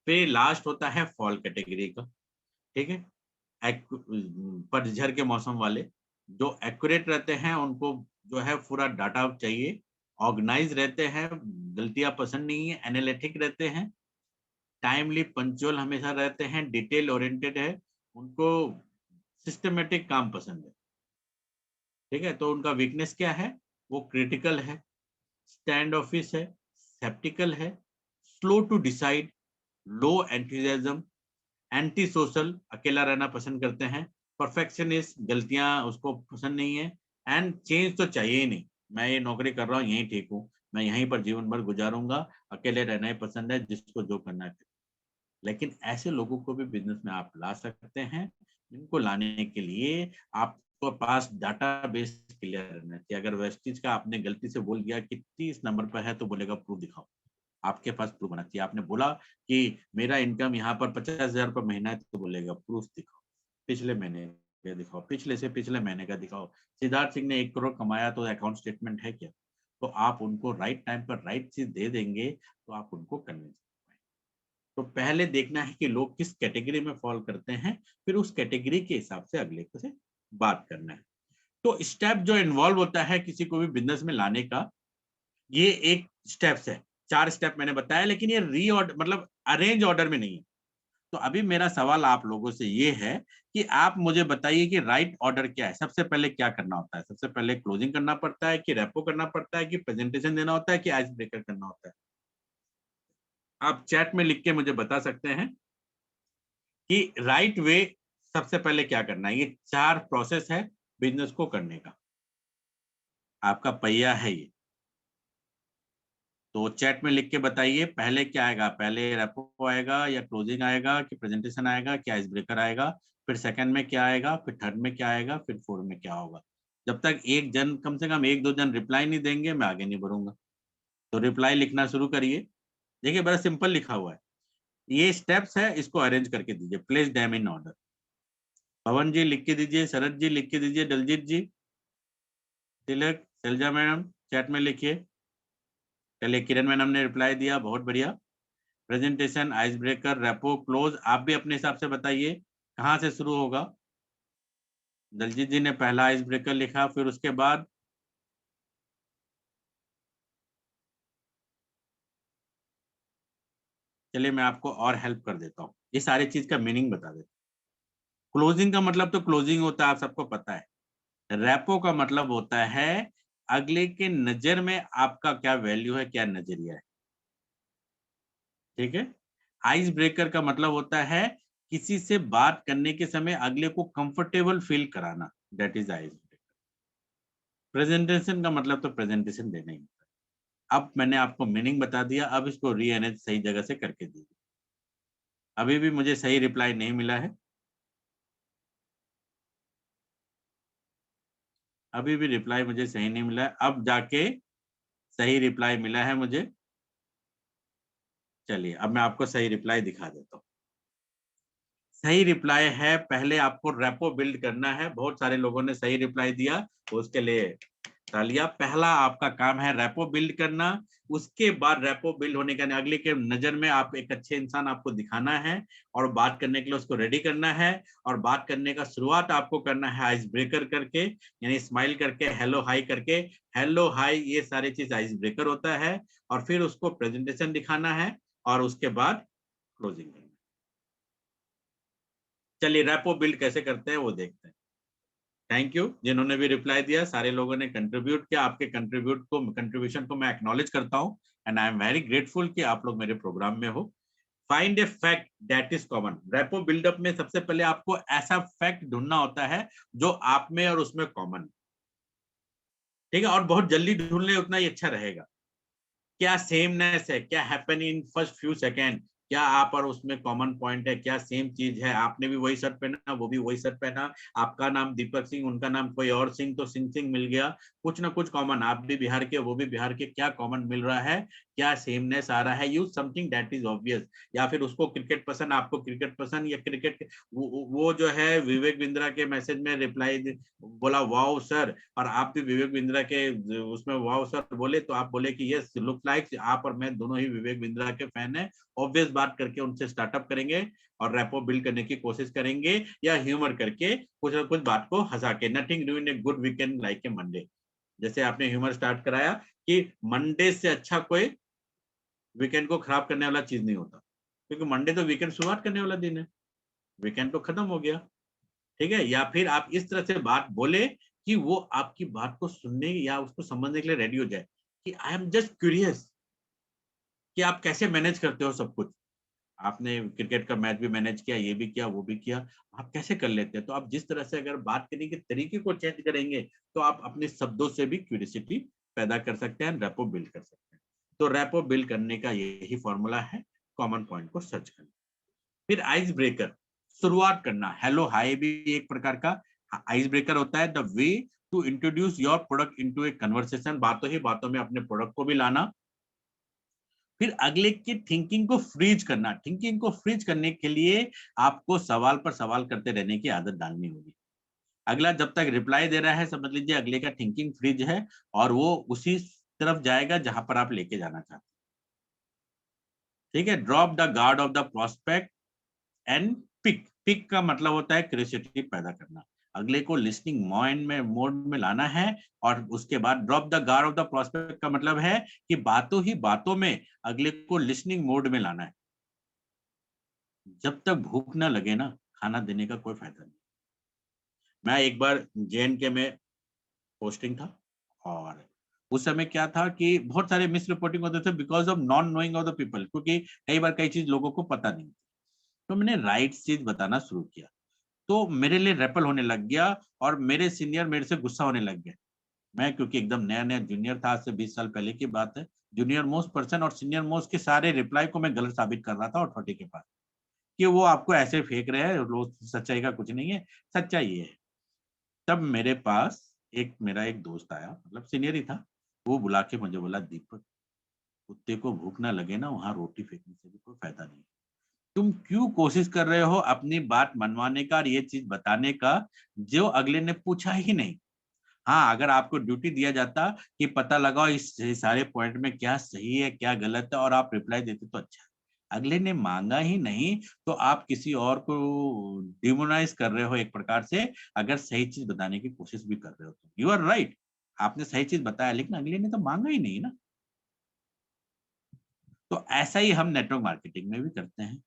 फिर लास्ट होता है फॉल कैटेगरी का, ठीक है? पतझड़ के मौसम वाले, जो एक्यूरेट रहते हैं, उनको जो है पूरा डाटा चाहिए, ऑर्गनाइज़ रहते हैं, गलतियाँ पसंद नहीं है, एनालिटिक रहते हैं, टाइमली पंक्चुअल हमेशा रहते हैं, डिटेल ओरिएंटेड है, उनको सिस्टमैटिक काम पसंद है। ठीक है? तो उनका वीकनेस क्या है? वो क्रिटिकल है, स्टैंड ऑफिश है, स्केप्टिकल है, slow to decide, low enthusiasm, anti social, अकेला रहना पसंद करते हैं, परफेक्शनिस्ट, गलतियाँ उसको पसंद नहीं है, एंड चेंज तो चाहिए ही नहीं। मैं ये नौकरी कर रहा हूँ, यहीं ठीक हूँ, मैं यहीं पर जीवन भर गुज़ारूँगा, अकेले रहना ही पसंद है, जिसको जो करना है। लेकिन ऐसे लोगों को भी बिज़नेस में आप ला सकते हैं। इनको लाने के लिए आपको पास डाटाबेस क्लियर रहना चाहिए। अगर वेस्टेज का आपने गलती से बोल दिया कि 30 नंबर पर है तो बोलेगा प्रूफ दिखाओ। आपके पास प्रूफ होना चाहिए। आपने बोला कि मेरा इनकम यहाँ पर 50,000 रुपए महीना है तो बोलेगा प्रूफ दिखाओ। पिछले महीने का दिखाओ, पिछले से पिछले महीने का दिखाओ। सिद्धार्थ सिंह ने 1 करोड़ कमाया तो अकाउंट स्टेटमेंट है क्या? तो आप उनको राइट टाइम पर राइट चीज़ दे देंगे तो आप उनको कन्विंस। तो पहले देखना है कि लोग किस कैटेगरी में फॉल करते हैं, फिर उस कैटेगरी के हिसाब से अगले को से बात करना है। तो स्टेप जो इन्वॉल्व होता है किसी को भी बिज़नेस में लाने का, ये एक स्टेप्स है। 4 स्टेप मैंने बताया, लेकिन ये रीऑर्डर मतलब अरेंज ऑर्डर में नहीं है। तो अभी मेरा सवाल आप लोगों से ये है कि आप मुझे बताइए कि राइट ऑर्डर क्या है? सबसे पहले क्या करना होता है? सबसे पहले क्लोजिंग करना पड़ता है कि रेपो करना पड़ता है कि प्रेजेंटेशन देना होता है कि आइस ब्रेकर करना होता है? आप चैट में लिख के मुझे बता सकते हैं कि राइट वे सबसे पहले क्या करना है? ये 4 प्रोसेस है बिजनेस को करने का। आपका पहिया है ये। तो चैट में लिख के बताइए पहले क्या आएगा? पहले रेपो आएगा या क्लोजिंग आएगा कि प्रेजेंटेशन आएगा कि आइस ब्रेकर आएगा? फिर सेकंड में क्या आएगा? फिर थर्ड में क्या आएगा? फिर फोर्थ में क्या होगा? जब तक एक जन कम से कम 1-2 जन रिप्लाई नहीं देंगे, मैं आगे नहीं बढ़ूंगा। तो रिप्लाई लिखना शुरू करिए। देखिए बड़ा सिंपल लिखा हुआ है। ये स्टेप्स है, इसको अरेंज करके दीजिए। Place them in order. Pawan ji लिख के दीजिए, शरद जी लिख के दीजिए, दलजीत जी, तिलक, शैलजा मैडम चैट में लिखिए। चलिए किरण मैडम ने रिप्लाई दिया, बहुत बढ़िया। Presentation, ice breaker, repo, close, आप भी अपने हिसाब से बताइए कहाँ से शुरू होगा। दलजीत जी ने पहला आइस ब्रेकर लिखा, फिर उसके बाद चलिए मैं आपको और हेल्प कर देता हूँ, ये सारी चीज का मीनिंग बता देता हूँ। क्लोजिंग का मतलब तो क्लोजिंग होता है, आप सबको पता है। रेपो का मतलब होता है अगले के नजर में आपका क्या वैल्यू है, क्या नजरिया है। ठीक है। आइस ब्रेकर का मतलब होता है किसी से बात करने के समय अगले को कंफर्टेबल फील कराना, that is ice breaker. Presentation का मतलब तो प्रेजेंटेशन देना ही होता है। अब मैंने आपको मीनिंग बता दिया, अब इसको रीअरेंज सही जगह से करके दीजिए। अभी भी मुझे सही रिप्लाई नहीं मिला है, अभी भी रिप्लाई मुझे सही नहीं मिला है। अब जाके सही रिप्लाई मिला है मुझे। चलिए अब मैं आपको सही रिप्लाई दिखा देता हूँ। सही रिप्लाई है पहले आपको रेपो बिल्ड करना है। बहुत सारे लोगों ने सही रिप्लाई दिया, तो उसके लिए तालियां। पहला आपका काम है रेपो बिल्ड करना। उसके बाद रेपो बिल्ड होने के अगले के नजर में आप एक अच्छे इंसान आपको दिखाना है और बात करने के लिए उसको रेडी करना है। और बात करने का शुरुआत आपको करना है आइस ब्रेकर करके, यानी स्माइल करके, हेलो हाई करके। हेलो हाई ये सारी चीज आइस ब्रेकर होता है। और फिर उसको प्रेजेंटेशन दिखाना है और उसके बाद क्लोजिंग करना है। चलिए रेपो बिल्ड कैसे करते हैं वो देखते हैं। थैंक यू जिन्होंने भी रिप्लाई दिया, सारे लोगों ने कंट्रीब्यूट किया। आपके कंट्रीब्यूशन को मैं एक्नॉलेज करता हूँ and I am very grateful कि आप लोग मेरे प्रोग्राम में हो। Find a fact that is common. Rapport buildup में सबसे पहले आपको ऐसा फैक्ट ढूंढना होता है जो आप में और उसमें कॉमन। ठीक है, और बहुत जल्दी ढूंढ ले उतना ही अच्छा रहेगा। क्या सेमनेस है, क्या happen in first few second, क्या आप और उसमें कॉमन पॉइंट है, क्या सेम चीज है। आपने भी वही शर्ट पहना, वो भी वही शर्ट पहना, आपका नाम दीपक सिंह, उनका नाम कोई और सिंह, तो सिंह सिंह मिल गया। कुछ ना कुछ कॉमन, आप भी बिहार के वो भी बिहार के, क्या कॉमन मिल रहा है, क्या सेमनेस आ रहा है। Use something that is obvious. या फिर उसको क्रिकेट पसंद, आपको क्रिकेट पसंद, या क्रिकेट वो जो है विवेक बिंद्रा के मैसेज में रिप्लाई बोला वाओ सर, और आप भी विवेक बिंद्रा के उसमें वाओ सर बोले, तो आप बोले कि यस लुक लाइक आप और मैं दोनों ही विवेक बिंद्रा के फैन हैं। ऑब्वियस बात करके उनसे स्टार्टअप करेंगे और रैपो बिल्ड करने की कोशिश करेंगे, या ह्यूमर करके कुछ ना कुछ बात को हंसा के। Nothing doing a good weekend like a Monday. जैसे आपने ह्यूमर स्टार्ट कराया कि मंडे से अच्छा कोई वीकेंड को खराब करने वाला चीज नहीं होता, क्योंकि मंडे तो वीकेंड शुरुआत करने वाला दिन है, वीकेंड तो खत्म हो गया। ठीक है, या फिर आप इस तरह से बात बोले कि वो आपकी बात को सुनने या उसको समझने के लिए रेडी हो जाए कि आई एम जस्ट क्यूरियस कि आप कैसे मैनेज करते हो सब कुछ। आपने क्रिकेट का मैच भी मैनेज किया, ये भी किया, वो भी किया, आप कैसे कर लेते हैं। तो आप जिस तरह से अगर बात करने के तरीके को चेंज करेंगे तो आप अपने शब्दों से भी क्यूरियोसिटी पैदा कर सकते हैं, रैपो बिल्ड कर सकते हैं। तो रैपो बिल्ड करने का यही फॉर्मूला है, कॉमन पॉइंट को सर्च करना। फिर आइस ब्रेकर, शुरुआत करना। हेलो हाय भी एक प्रकार का आइस ब्रेकर होता है। The way to introduce your product into a conversation, बातों ही बातों में अपने प्रोडक्ट को भी लाना। फिर अगले की थिंकिंग को फ्रीज करना। थिंकिंग को फ्रीज करने के लिए आपको सवाल पर सवाल करते रहने की आदत डालनी होगी। अगला जब तक रिप्लाई दे रहा है समझ लीजिए अगले का थिंकिंग फ्रीज है और वो उसी तरफ जाएगा जहां पर आप लेके जाना चाहते हैं। ठीक है, drop the guard of the prospect and pick. Pick का मतलब होता है क्यूरियोसिटी पैदा करना। अगले को लिसनिंग मोड में लाना है। और उसके बाद drop the guard of the prospect का मतलब है कि बातों ही बातों में अगले को लिसनिंग मोड में लाना है। जब तक भूख ना लगे ना, खाना देने का कोई फायदा नहीं। मैं एक बार जे में पोस्टिंग था, और उस समय क्या था कि बहुत सारे मिस रिपोर्टिंग होते थे because of non knowing of the people, क्योंकि कई बार कई चीज लोगों को पता नहीं। तो मैंने राइट चीज बताना शुरू किया, तो मेरे लिए रेपल होने लग गया, और मेरे सीनियर मेरे से गुस्सा होने लग गए। मैं क्योंकि एकदम नया नया जूनियर था, आज से 20 साल पहले की बात है। जूनियर मोस्ट पर्सन और सीनियर मोस्ट के सारे रिप्लाई को मैं गलत साबित कर रहा था अथॉरिटी के पास, कि वो आपको ऐसे फेंक रहे हैं, लोग सच्चाई का कुछ नहीं है, सच्चाई ये है। तब मेरे पास मेरा एक दोस्त आया, मतलब सीनियर ही था। वो बुला के मुझे बोला, दीपक, कुत्ते को भूख ना लगे ना, वहां रोटी फेंकने से भी कोई फायदा नहीं। तुम क्यों कोशिश कर रहे हो अपनी बात मनवाने का और ये चीज बताने का, जो अगले ने पूछा ही नहीं। हाँ, अगर आपको ड्यूटी दिया जाता कि पता लगाओ इस सारे पॉइंट में क्या सही है क्या गलत है, और आप रिप्लाई देते तो अच्छा। अगले ने मांगा ही नहीं, तो आप किसी और को डिमोनाइज कर रहे हो एक प्रकार से, अगर सही चीज बताने की कोशिश भी कर रहे हो तो। यू आर राइट, आपने सही चीज बताया, लेकिन अगले ने तो मांगा ही नहीं ना। तो ऐसा ही हम नेटवर्क मार्केटिंग में भी करते हैं।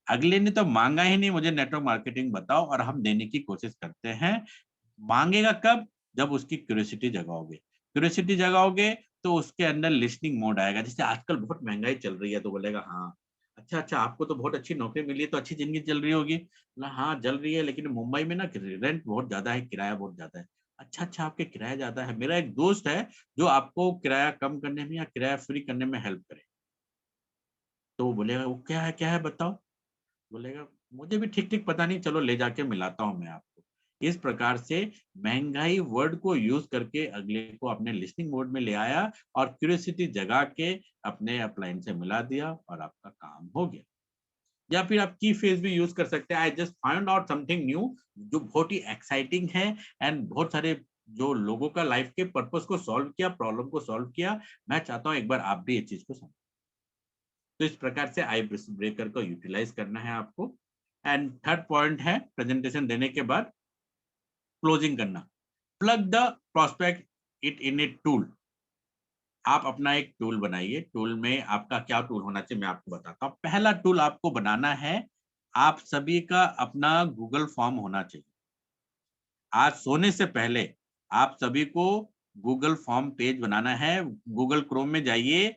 अगले ने तो मांगा ही नहीं, मुझे नेटवर्क मार्केटिंग बताओ, और हम देने की कोशिश करते हैं। मांगेगा कब? जब उसकी क्यूरियोसिटी जगाओगे। क्यूरियोसिटी जगाओगे तो उसके अंदर लिसनिंग मोड आएगा। जैसे आजकल बहुत महंगाई चल रही है, तो बोलेगा हाँ, अच्छा अच्छा, आपको तो बहुत अच्छी नौकरी मिली है, तो अच्छी जिंदगी चल रही होगी ना। हाँ चल रही है, लेकिन मुंबई में ना रेंट बहुत ज्यादा है, किराया बहुत ज्यादा है। अच्छा अच्छा, आपके किराया ज्यादा है, मेरा एक दोस्त है जो आपको किराया कम करने में या किराया फ्री करने में हेल्प करे। तो वो बोलेगा, वो क्या है बताओ। बोलेगा, मुझे भी ठीक ठीक पता नहीं, चलो ले जाके मिलाता हूँ मैं आपको। इस प्रकार से महंगाई वर्ड को यूज करके अगले को अपने लिसनिंग मोड में ले आया, और क्यूरियोसिटी जगा के अपने अपलाइन से मिला दिया, और आपका काम हो गया। या फिर आप की फेज भी यूज कर सकते हैं, I just find out something new, जो बहुत ही एक्साइटिंग है, एंड बहुत सारे जो लोगों का लाइफ के पर्पस को सॉल्व किया, प्रॉब्लम को सॉल्व किया। मैं चाहता हूँ एक बार आप भी ये चीज को समझ। तो इस प्रकार से आई ब्रेकर को यूटिलाइज करना है आपको। एंड थर्ड पॉइंट है, प्रेजेंटेशन देने के बाद क्लोजिंग करना। Plug the prospect it in a tool. आप अपना एक टूल बनाइए। टूल में आपका क्या टूल होना चाहिए, मैं आपको बताता हूँ। पहला टूल आपको बनाना है, आप सभी का अपना गूगल फॉर्म होना चाहिए। आज सोने से पहले आप सभी को गूगल फॉर्म पेज बनाना है। गूगल क्रोम में जाइए,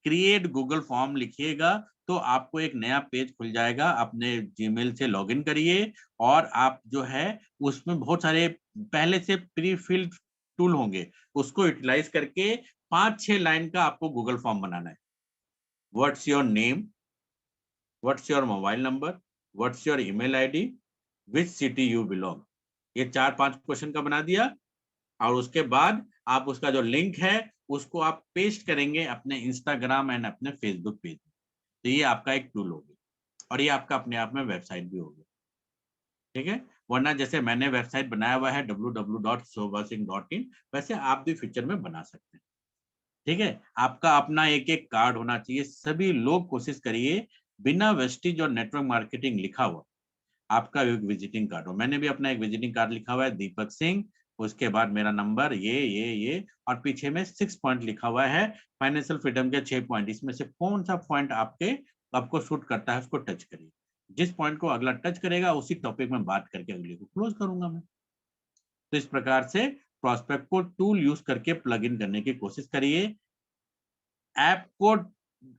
क्रिएट गूगल फॉर्म लिखिएगा, तो आपको एक नया पेज खुल जाएगा। अपने जीमेल से लॉगिन करिए, और आप जो है उसमें बहुत सारे पहले से प्री फिल्ड टूल होंगे, उसको यूटिलाइज करके 5-6 लाइन का आपको गूगल फॉर्म बनाना है। What's your name, what's your mobile number, what's your email ID, which city you belong. ये 4-5 क्वेश्चन का बना दिया, और उसके बाद आप उसका जो लिंक है उसको आप पेस्ट करेंगे अपने इंस्टाग्राम एंड अपने फेसबुक पेज में। तो ये आपका एक टूल होगी, और ये आपका अपने आप में वेबसाइट भी होगी। ठीक है, वरना जैसे मैंने वेबसाइट बनाया हुआ है www.shobhasingh.in, वैसे आप भी फ्यूचर में बना सकते हैं। ठीक है, आपका अपना एक एक कार्ड होना चाहिए। सभी लोग कोशिश करिए, बिना वेस्टिज और नेटवर्क मार्केटिंग लिखा हुआ आपका एक विजिटिंग कार्ड हो। मैंने भी अपना एक विजिटिंग कार्ड लिखा हुआ है, दीपक सिंह, उसके बाद मेरा नंबर ये, और पीछे में 6 पॉइंट लिखा हुआ है, फाइनेंशियल फ्रीडम के 6 पॉइंट। इसमें से कौन सा पॉइंट आपको सूट करता है, उसको टच करिए। जिस पॉइंट को अगला टच करेगा, उसी टॉपिक में बात करके अगले को क्लोज करूंगा मैं। तो इस प्रकार से प्रोस्पेक्ट को टूल यूज करके प्लग इन करने की कोशिश करिए। ऐप को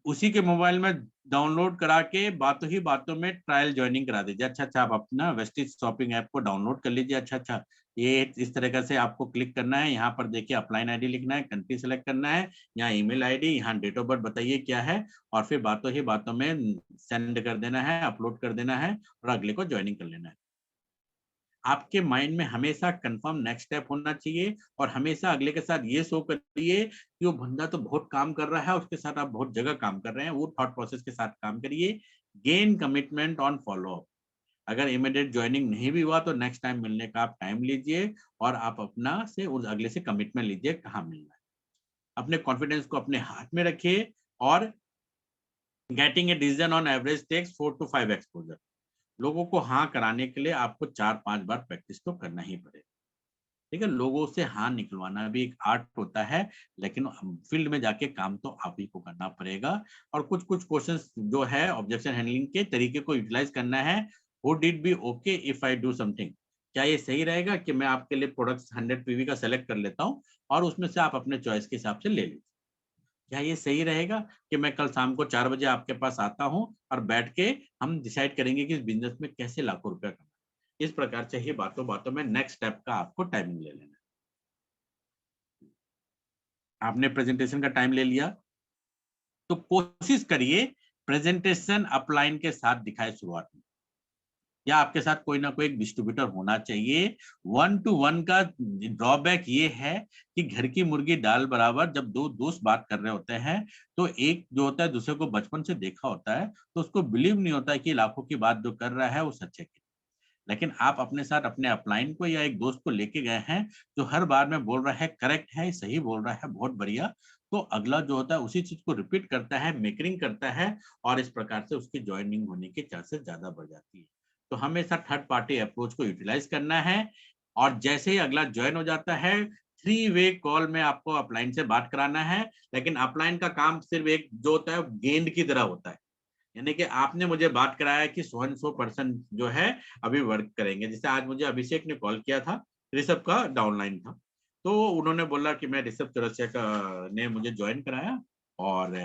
उसी के मोबाइल में डाउनलोड करा के बातों ही बातों में ट्रायल ज्वाइनिंग करा दीजिए। अच्छा अच्छा, आप अपना वेस्टिज शॉपिंग ऐप को डाउनलोड कर लीजिए। अच्छा अच्छा, ये इस तरह से आपको क्लिक करना है। यहाँ पर देखिए अपलाइन आईडी लिखना है, कंट्री सेलेक्ट करना है, यहाँ ईमेल आईडी, यहाँ डेट ऑफ बर्थ बताइए क्या है, और फिर बातों ही बातों में सेंड कर देना है, अपलोड कर देना है, और अगले को ज्वाइनिंग कर लेना है। आपके माइंड में हमेशा कंफर्म नेक्स्ट स्टेप होना चाहिए, और हमेशा अगले के साथ ये शो करिए कि वो बंदा तो बहुत काम कर रहा है, उसके साथ आप बहुत जगह काम कर रहे हैं, वो थॉट प्रोसेस के साथ काम करिए। Gain commitment on follow up. अगर इमीडिएट ज्वाइनिंग नहीं भी हुआ, तो नेक्स्ट टाइम मिलने का आप टाइम लीजिए, और आप अपना से उस अगले से कमिटमेंट लीजिए कहाँ मिलना है। अपने कॉन्फिडेंस को अपने हाथ में रखिए, और getting a decision on average takes 4 to 5 exposure. लोगों को हाँ कराने के लिए आपको 4-5 बार प्रैक्टिस तो करना ही पड़ेगा। ठीक है, लोगों से हाँ निकलवाना भी एक आर्ट होता है, लेकिन फील्ड में जाके काम तो आप ही को करना पड़ेगा। और कुछ-कुछ क्वेश्चंस जो है ऑब्जेक्शन हैंडलिंग के तरीके को यूटिलाइज़ करना है। Would it be okay if I do something? क्या ये सही रहेगा कि मैं आपके लिए प्रोडक्ट्स 100 पीवी का सेलेक्ट कर लेता हूँ और उसमें से आप अपने चॉइस के हिसाब से ले लीजिए। क्या ये सही रहेगा कि मैं कल शाम को 4 बजे आपके पास आता हूँ और बैठ के हम डिसाइड करेंगे कि इस बिज़नेस में कैसे लाखों रुपया कमाएँ? इस प्रकार से ही बातों-बातों में नेक्स्ट स्टेप का आपको टाइमिंग ले लेना है। आपने प्रेजेंटेशन का टाइम ले लिया, तो कोशिश करिए प्रेजेंटेशन अपलाइन के साथ दिखाएँ शुरुआत में, या आपके साथ कोई ना कोई एक डिस्ट्रीब्यूटर होना चाहिए। 1 टू 1 का ड्रॉबैक ये है कि घर की मुर्गी दाल बराबर, जब 2 दोस्त बात कर रहे होते हैं, तो एक जो होता है दूसरे को बचपन से देखा होता है, तो उसको बिलीव नहीं होता है कि लाखों की बात जो कर रहा है वो सच है। लेकिन आप अपने साथ अपने अपलाइन को या एक दोस्त को लेके गए हैं, जो हर बार में बोल रहा है करेक्ट है, सही बोल रहा है, बहुत बढ़िया, तो अगला जो होता है उसी चीज़ को रिपीट करता है, मिमिक्रिंग करता है और इस प्रकार से उसकी जॉइनिंग होने के चांसेस ज़्यादा बढ़ जाती है। तो हमेशा थर्ड पार्टी अप्रोच को यूटिलाइज़ करना है और जैसे ही अगला जॉइन हो जाता है, 3 वे कॉल में आपको अपलाइन से बात कराना है, लेकिन अपलाइन का काम सिर्फ एक जो होता है गेंद की तरह होता है। यानी कि आपने मुझे बात कराया कि सो एंड सो पर्सन जो है अभी वर्क करेंगे। जैसे आज मुझे अभिषेक ने कॉल किया था, ऋषभ का डाउनलाइन था। तो उन्होंने बोला कि मैं ऋषभ चौरसिया का ने मुझे जॉइन कराया और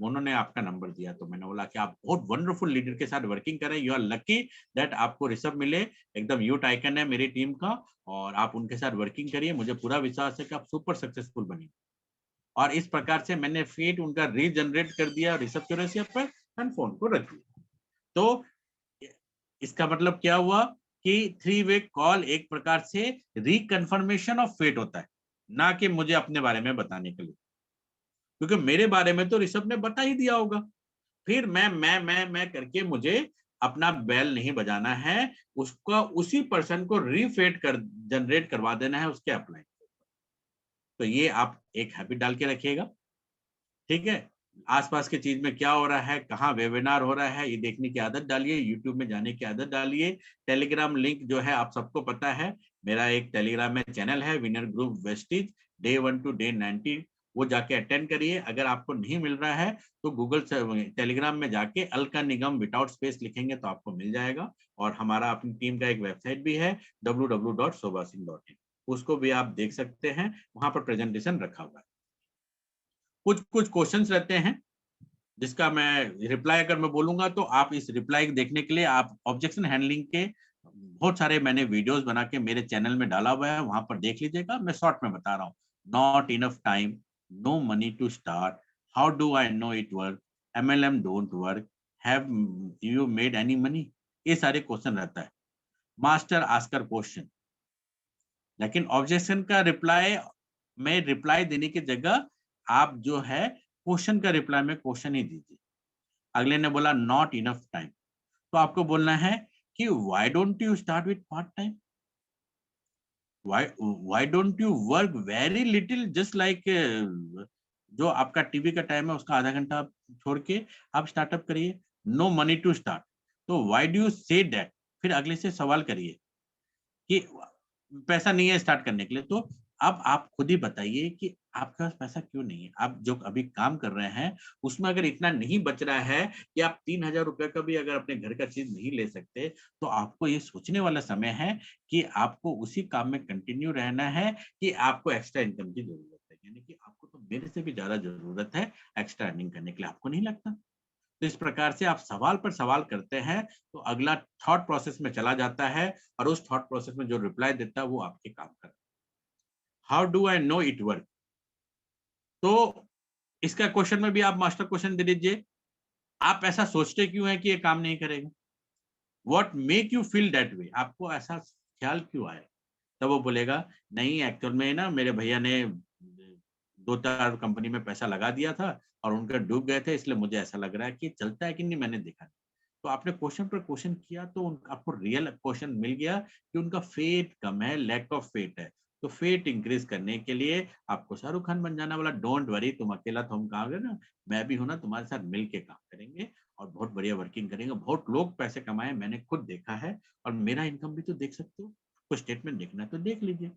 उन्होंने आपका नंबर दिया। तो मैंने बोला कि आप बहुत वंडरफुल लीडर के साथ वर्किंग कर रहे हैं। यू आर लकी दैट आपको ऋषभ मिले। एकदम यूथ आइकन है मेरी टीम का और आप उनके साथ वर्किंग करिए। मुझे पूरा विश्वास है कि आप सुपर सक्सेसफुल बनेंगे। और इस प्रकार से मैंने फीड उनका रीजनरेट कर दिया ऋषभ चौरसिया पर एंड फ़ोन को रख दिया। तो इ इसका मतलब क्या हुआ कि थ्री वे कॉल एक प्रकार से रिकन्फर्मेशन ऑफ फेट होता है, ना कि मुझे अपने बारे में बताने के लिए। क्योंकि मेरे बारे में तो ऋषभ ने बता ही दिया होगा। फिर मैं करके मुझे अपना बेल नहीं बजाना है, उसका उसी पर्सन को रीफेट कर जनरेट करवा देना है उसके अपलाइन। तो ये आप एक हैबिट डाल के रखिएगा। ठीक है? आस-पास की चीज़ में क्या हो रहा है, कहाँ वेबिनार हो रहा है, ये देखने की आदत डालिए, यूट्यूब में जाने की आदत डालिए। टेलीग्राम लिंक जो है आप सबको पता है, मेरा एक टेलीग्राम में चैनल है winner group Vestige day 1 to day 90 वो जाके अटेंड करिए। अगर आपको नहीं मिल रहा है, तो गूगल से टेलीग्राम में जाके अलका निगम विथआउट स्पेस लिखेंगे तो आपको मिल जाएगा और हमारा अपनी टीम का एक वेबसाइट भी है www.sobasingh.in उसको भी आप देख सकते हैं, वहाँ पर प्रेजेंटेशन रखा हुआ है। कुछ क्वेश्चन्स रहते हैं जिसका मैं रिप्लाई अगर मैं बोलूँगा तो आप इस रिप्लाई देखने के लिए आप ऑब्जेक्शन हैंडलिंग के बहुत सारे मैंने वीडियोज़ बना के मेरे चैनल में डाला हुआ है, वहाँ पर देख लीजिएगा। मैं शॉर्ट में बता रहा हूँ। Not enough time, no money to start, how do I know it work, MLM don't work, have you made any money? ये सारे क्वेश्चन रहता है। मास्टर आस्कर क्वेश्चन, लेकिन ऑब्जेक्शन का रिप्लाई में रिप्लाई देने की जगह आप जो है क्वेश्चन का रिप्लाई में क्वेश्चन ही दीजिए। अगले ने बोला नॉट इनफ टाइम, तो आपको बोलना है कि why don't you start with part time, why don't you work very little just like जो आपका टीवी का टाइम है उसका आधा घंटा आप छोड़ के आप स्टार्टअप करिए। नो मनी टू स्टार्ट, तो why do you say that? फिर अगले से सवाल करिए कि पैसा नहीं है स्टार्ट करने के लिए, तो अब आप खुद ही बताइए कि आपके पास पैसा क्यों नहीं है? आप जो अभी काम कर रहे हैं, उसमें अगर इतना नहीं बच रहा है कि आप ₹3000 का भी अगर अपने घर का चीज़ नहीं ले सकते, तो आपको ये सोचने वाला समय है कि आपको उसी काम में कंटिन्यू रहना है कि आपको एक्स्ट्रा इनकम की ज़रूरत है। यानी कि आपको तो मेरे से भी ज़्यादा ज़रूरत है एक्स्ट्रा अर्निंग करने के लिए, आपको नहीं लगता? तो इस प्रकार से आप सवाल पर सवाल करते हैं, तो अगला थॉट प्रोसेस में चला जाता है और उस थॉट प्रोसेस में जो रिप्लाई देता है, वो आपके काम का। How do I know it work? तो इसका क्वेश्चन में भी आप मास्टर क्वेश्चन दे दीजिए। आप ऐसा सोचते क्यों हैं कि ये काम नहीं करेगा? What make you feel that way? आपको ऐसा ख्याल क्यों आया? तब वो बोलेगा, नहीं एक्चुअल में ना मेरे भैया ने 2-4 कंपनी में पैसा लगा दिया था और उनके डूब गए थे, इसलिए मुझे ऐसा लग रहा है कि चलता है कि नहीं मैंने देखा नहीं। तो आपने क्वेश्चन पर क्वेश्चन किया तो आपको रियल क्वेश्चन मिल गया कि उनका फेट कम है, लैक ऑफ फेट है। तो फेट इंक्रीज करने के लिए आपको शाहरुख खान बन जाना। बोला डोंट वरी, तुम अकेला तो हम कहाँ गए ना, मैं भी हूं ना, तुम्हारे साथ मिल के काम करेंगे और बहुत बढ़िया वर्किंग करेंगे, बहुत लोग पैसे कमाए, मैंने खुद देखा है, और मेरा इनकम भी तो देख सकते हो, कुछ स्टेटमेंट देखना है तो देख लीजिए।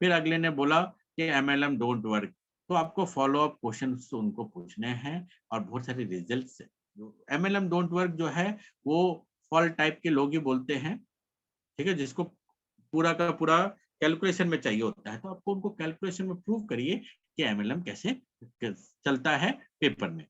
फिर अगले ने बोला कि एमएलएम डोंट वर्क, तो आपको फॉलो अप क्वेश्चंस उनको पूछने हैं और बहुत सारे रिजल्ट्स। जो एमएलएम डोंट वर्क जो है वो फॉल टाइप के लोग ही बोलते हैं, ठीक है, जिसको पूरा का पूरा कैलकुलेशन में चाहिए होता है, तो आपको उनको कैलकुलेशन में प्रूव करिए कि एमएलएम कैसे चलता है पेपर में।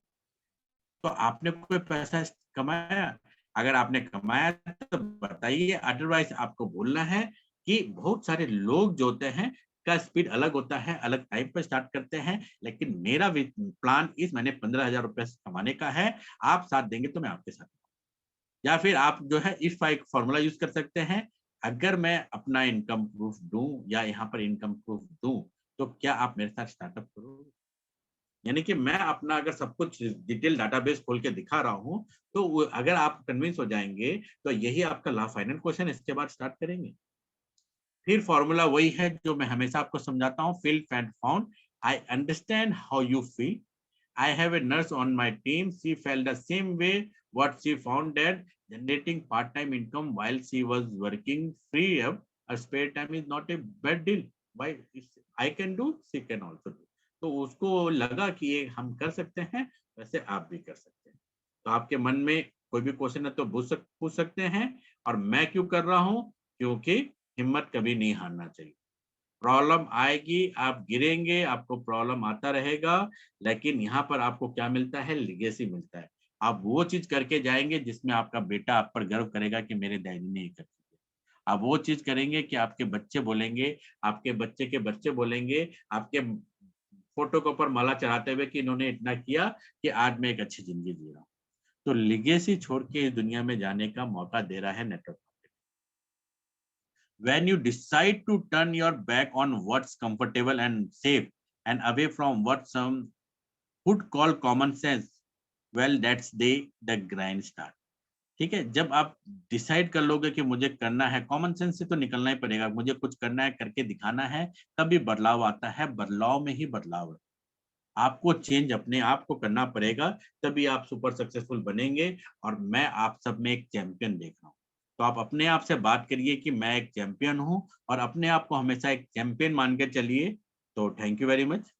तो आपने कोई पैसा कमाया? अगर आपने कमाया तो बताइए, अदरवाइज आपको बोलना है कि बहुत सारे लोग जो होते हैं का स्पीड अलग होता है, अलग टाइम पे स्टार्ट करते हैं, लेकिन मेरा प्लान इस महीने 15,000 रुपए कमाने का है, आप साथ देंगे तो मैं आपके साथ। या फिर आप जो है इफ फाइव फॉर्मूला यूज कर सकते हैं, अगर मैं अपना इनकम प्रूफ दूं या यहाँ पर इनकम प्रूफ दूं, तो क्या आप मेरे साथ स्टार्टअप करोगे? यानी कि मैं अपना अगर सब कुछ डिटेल डाटाबेस खोल के दिखा रहा हूँ, तो अगर आप कन्विंस हो जाएंगे, तो यही आपका ला फाइनल क्वेश्चन, इसके बाद स्टार्ट करेंगे। फिर फॉर्मूला वही है जो मैं हमेशा आपको समझाता हूँ, feel and found. I understand how you feel. I have a nurse on my team. She felt the same way. What she found that generating part-time income while she was working free up her spare time is not a bad deal. Why? I can do, she can also do. तो उसको लगा कि ये हम कर सकते हैं, वैसे आप भी कर सकते हैं। तो आपके मन में कोई भी क्वेश्चन है तो पूछ सकते हैं। और मैं क्यों कर रहा हूँ? क्योंकि हिम्मत कभी नहीं हारना चाहिए। प्रॉब्लम आएगी, आप गिरेंगे, आपको प्रॉब्लम आता रहेगा, लेकिन यहाँ पर आपको क्या मिलता है? लेगेसी मिलता है। आप वो चीज करके जाएंगे जिसमें आपका बेटा आप पर गर्व करेगा कि मेरे डैडी ने ये कर दिया। आप वो चीज करेंगे कि आपके बच्चे बोलेंगे, आपके बच्चे के बच्चे बोलेंगे, आपके फोटो के ऊपर माला चढ़ाते हुए कि इन्होंने इतना किया कि आज मैं एक अच्छी जिंदगी जी रहा हूँ। तो लेगेसी छोड़ के इस दुनिया में जाने का मौका दे रहा है network. When you decide to turn your back on what's comfortable and safe and away from what some would call common sense, well, that's the grind start. ठीक है, जब आप डिसाइड कर लोगे कि मुझे करना है, कॉमन सेंस से तो निकलना ही पड़ेगा, मुझे कुछ करना है, करके दिखाना है, तभी बदलाव आता है, बदलाव में ही बदलाव है। आपको चेंज अपने आप को करना पड़ेगा, तभी आप सुपर सक्सेसफुल बनेंगे। और मैं आप सब में एक चैंपियन देख रहा हूँ। तो आप अपने आप से बात करिए कि मैं एक चैंपियन हूँ, और अपने आप को हमेशा एक चैंपियन मान के चलिए। तो थैंक यू वेरी मच।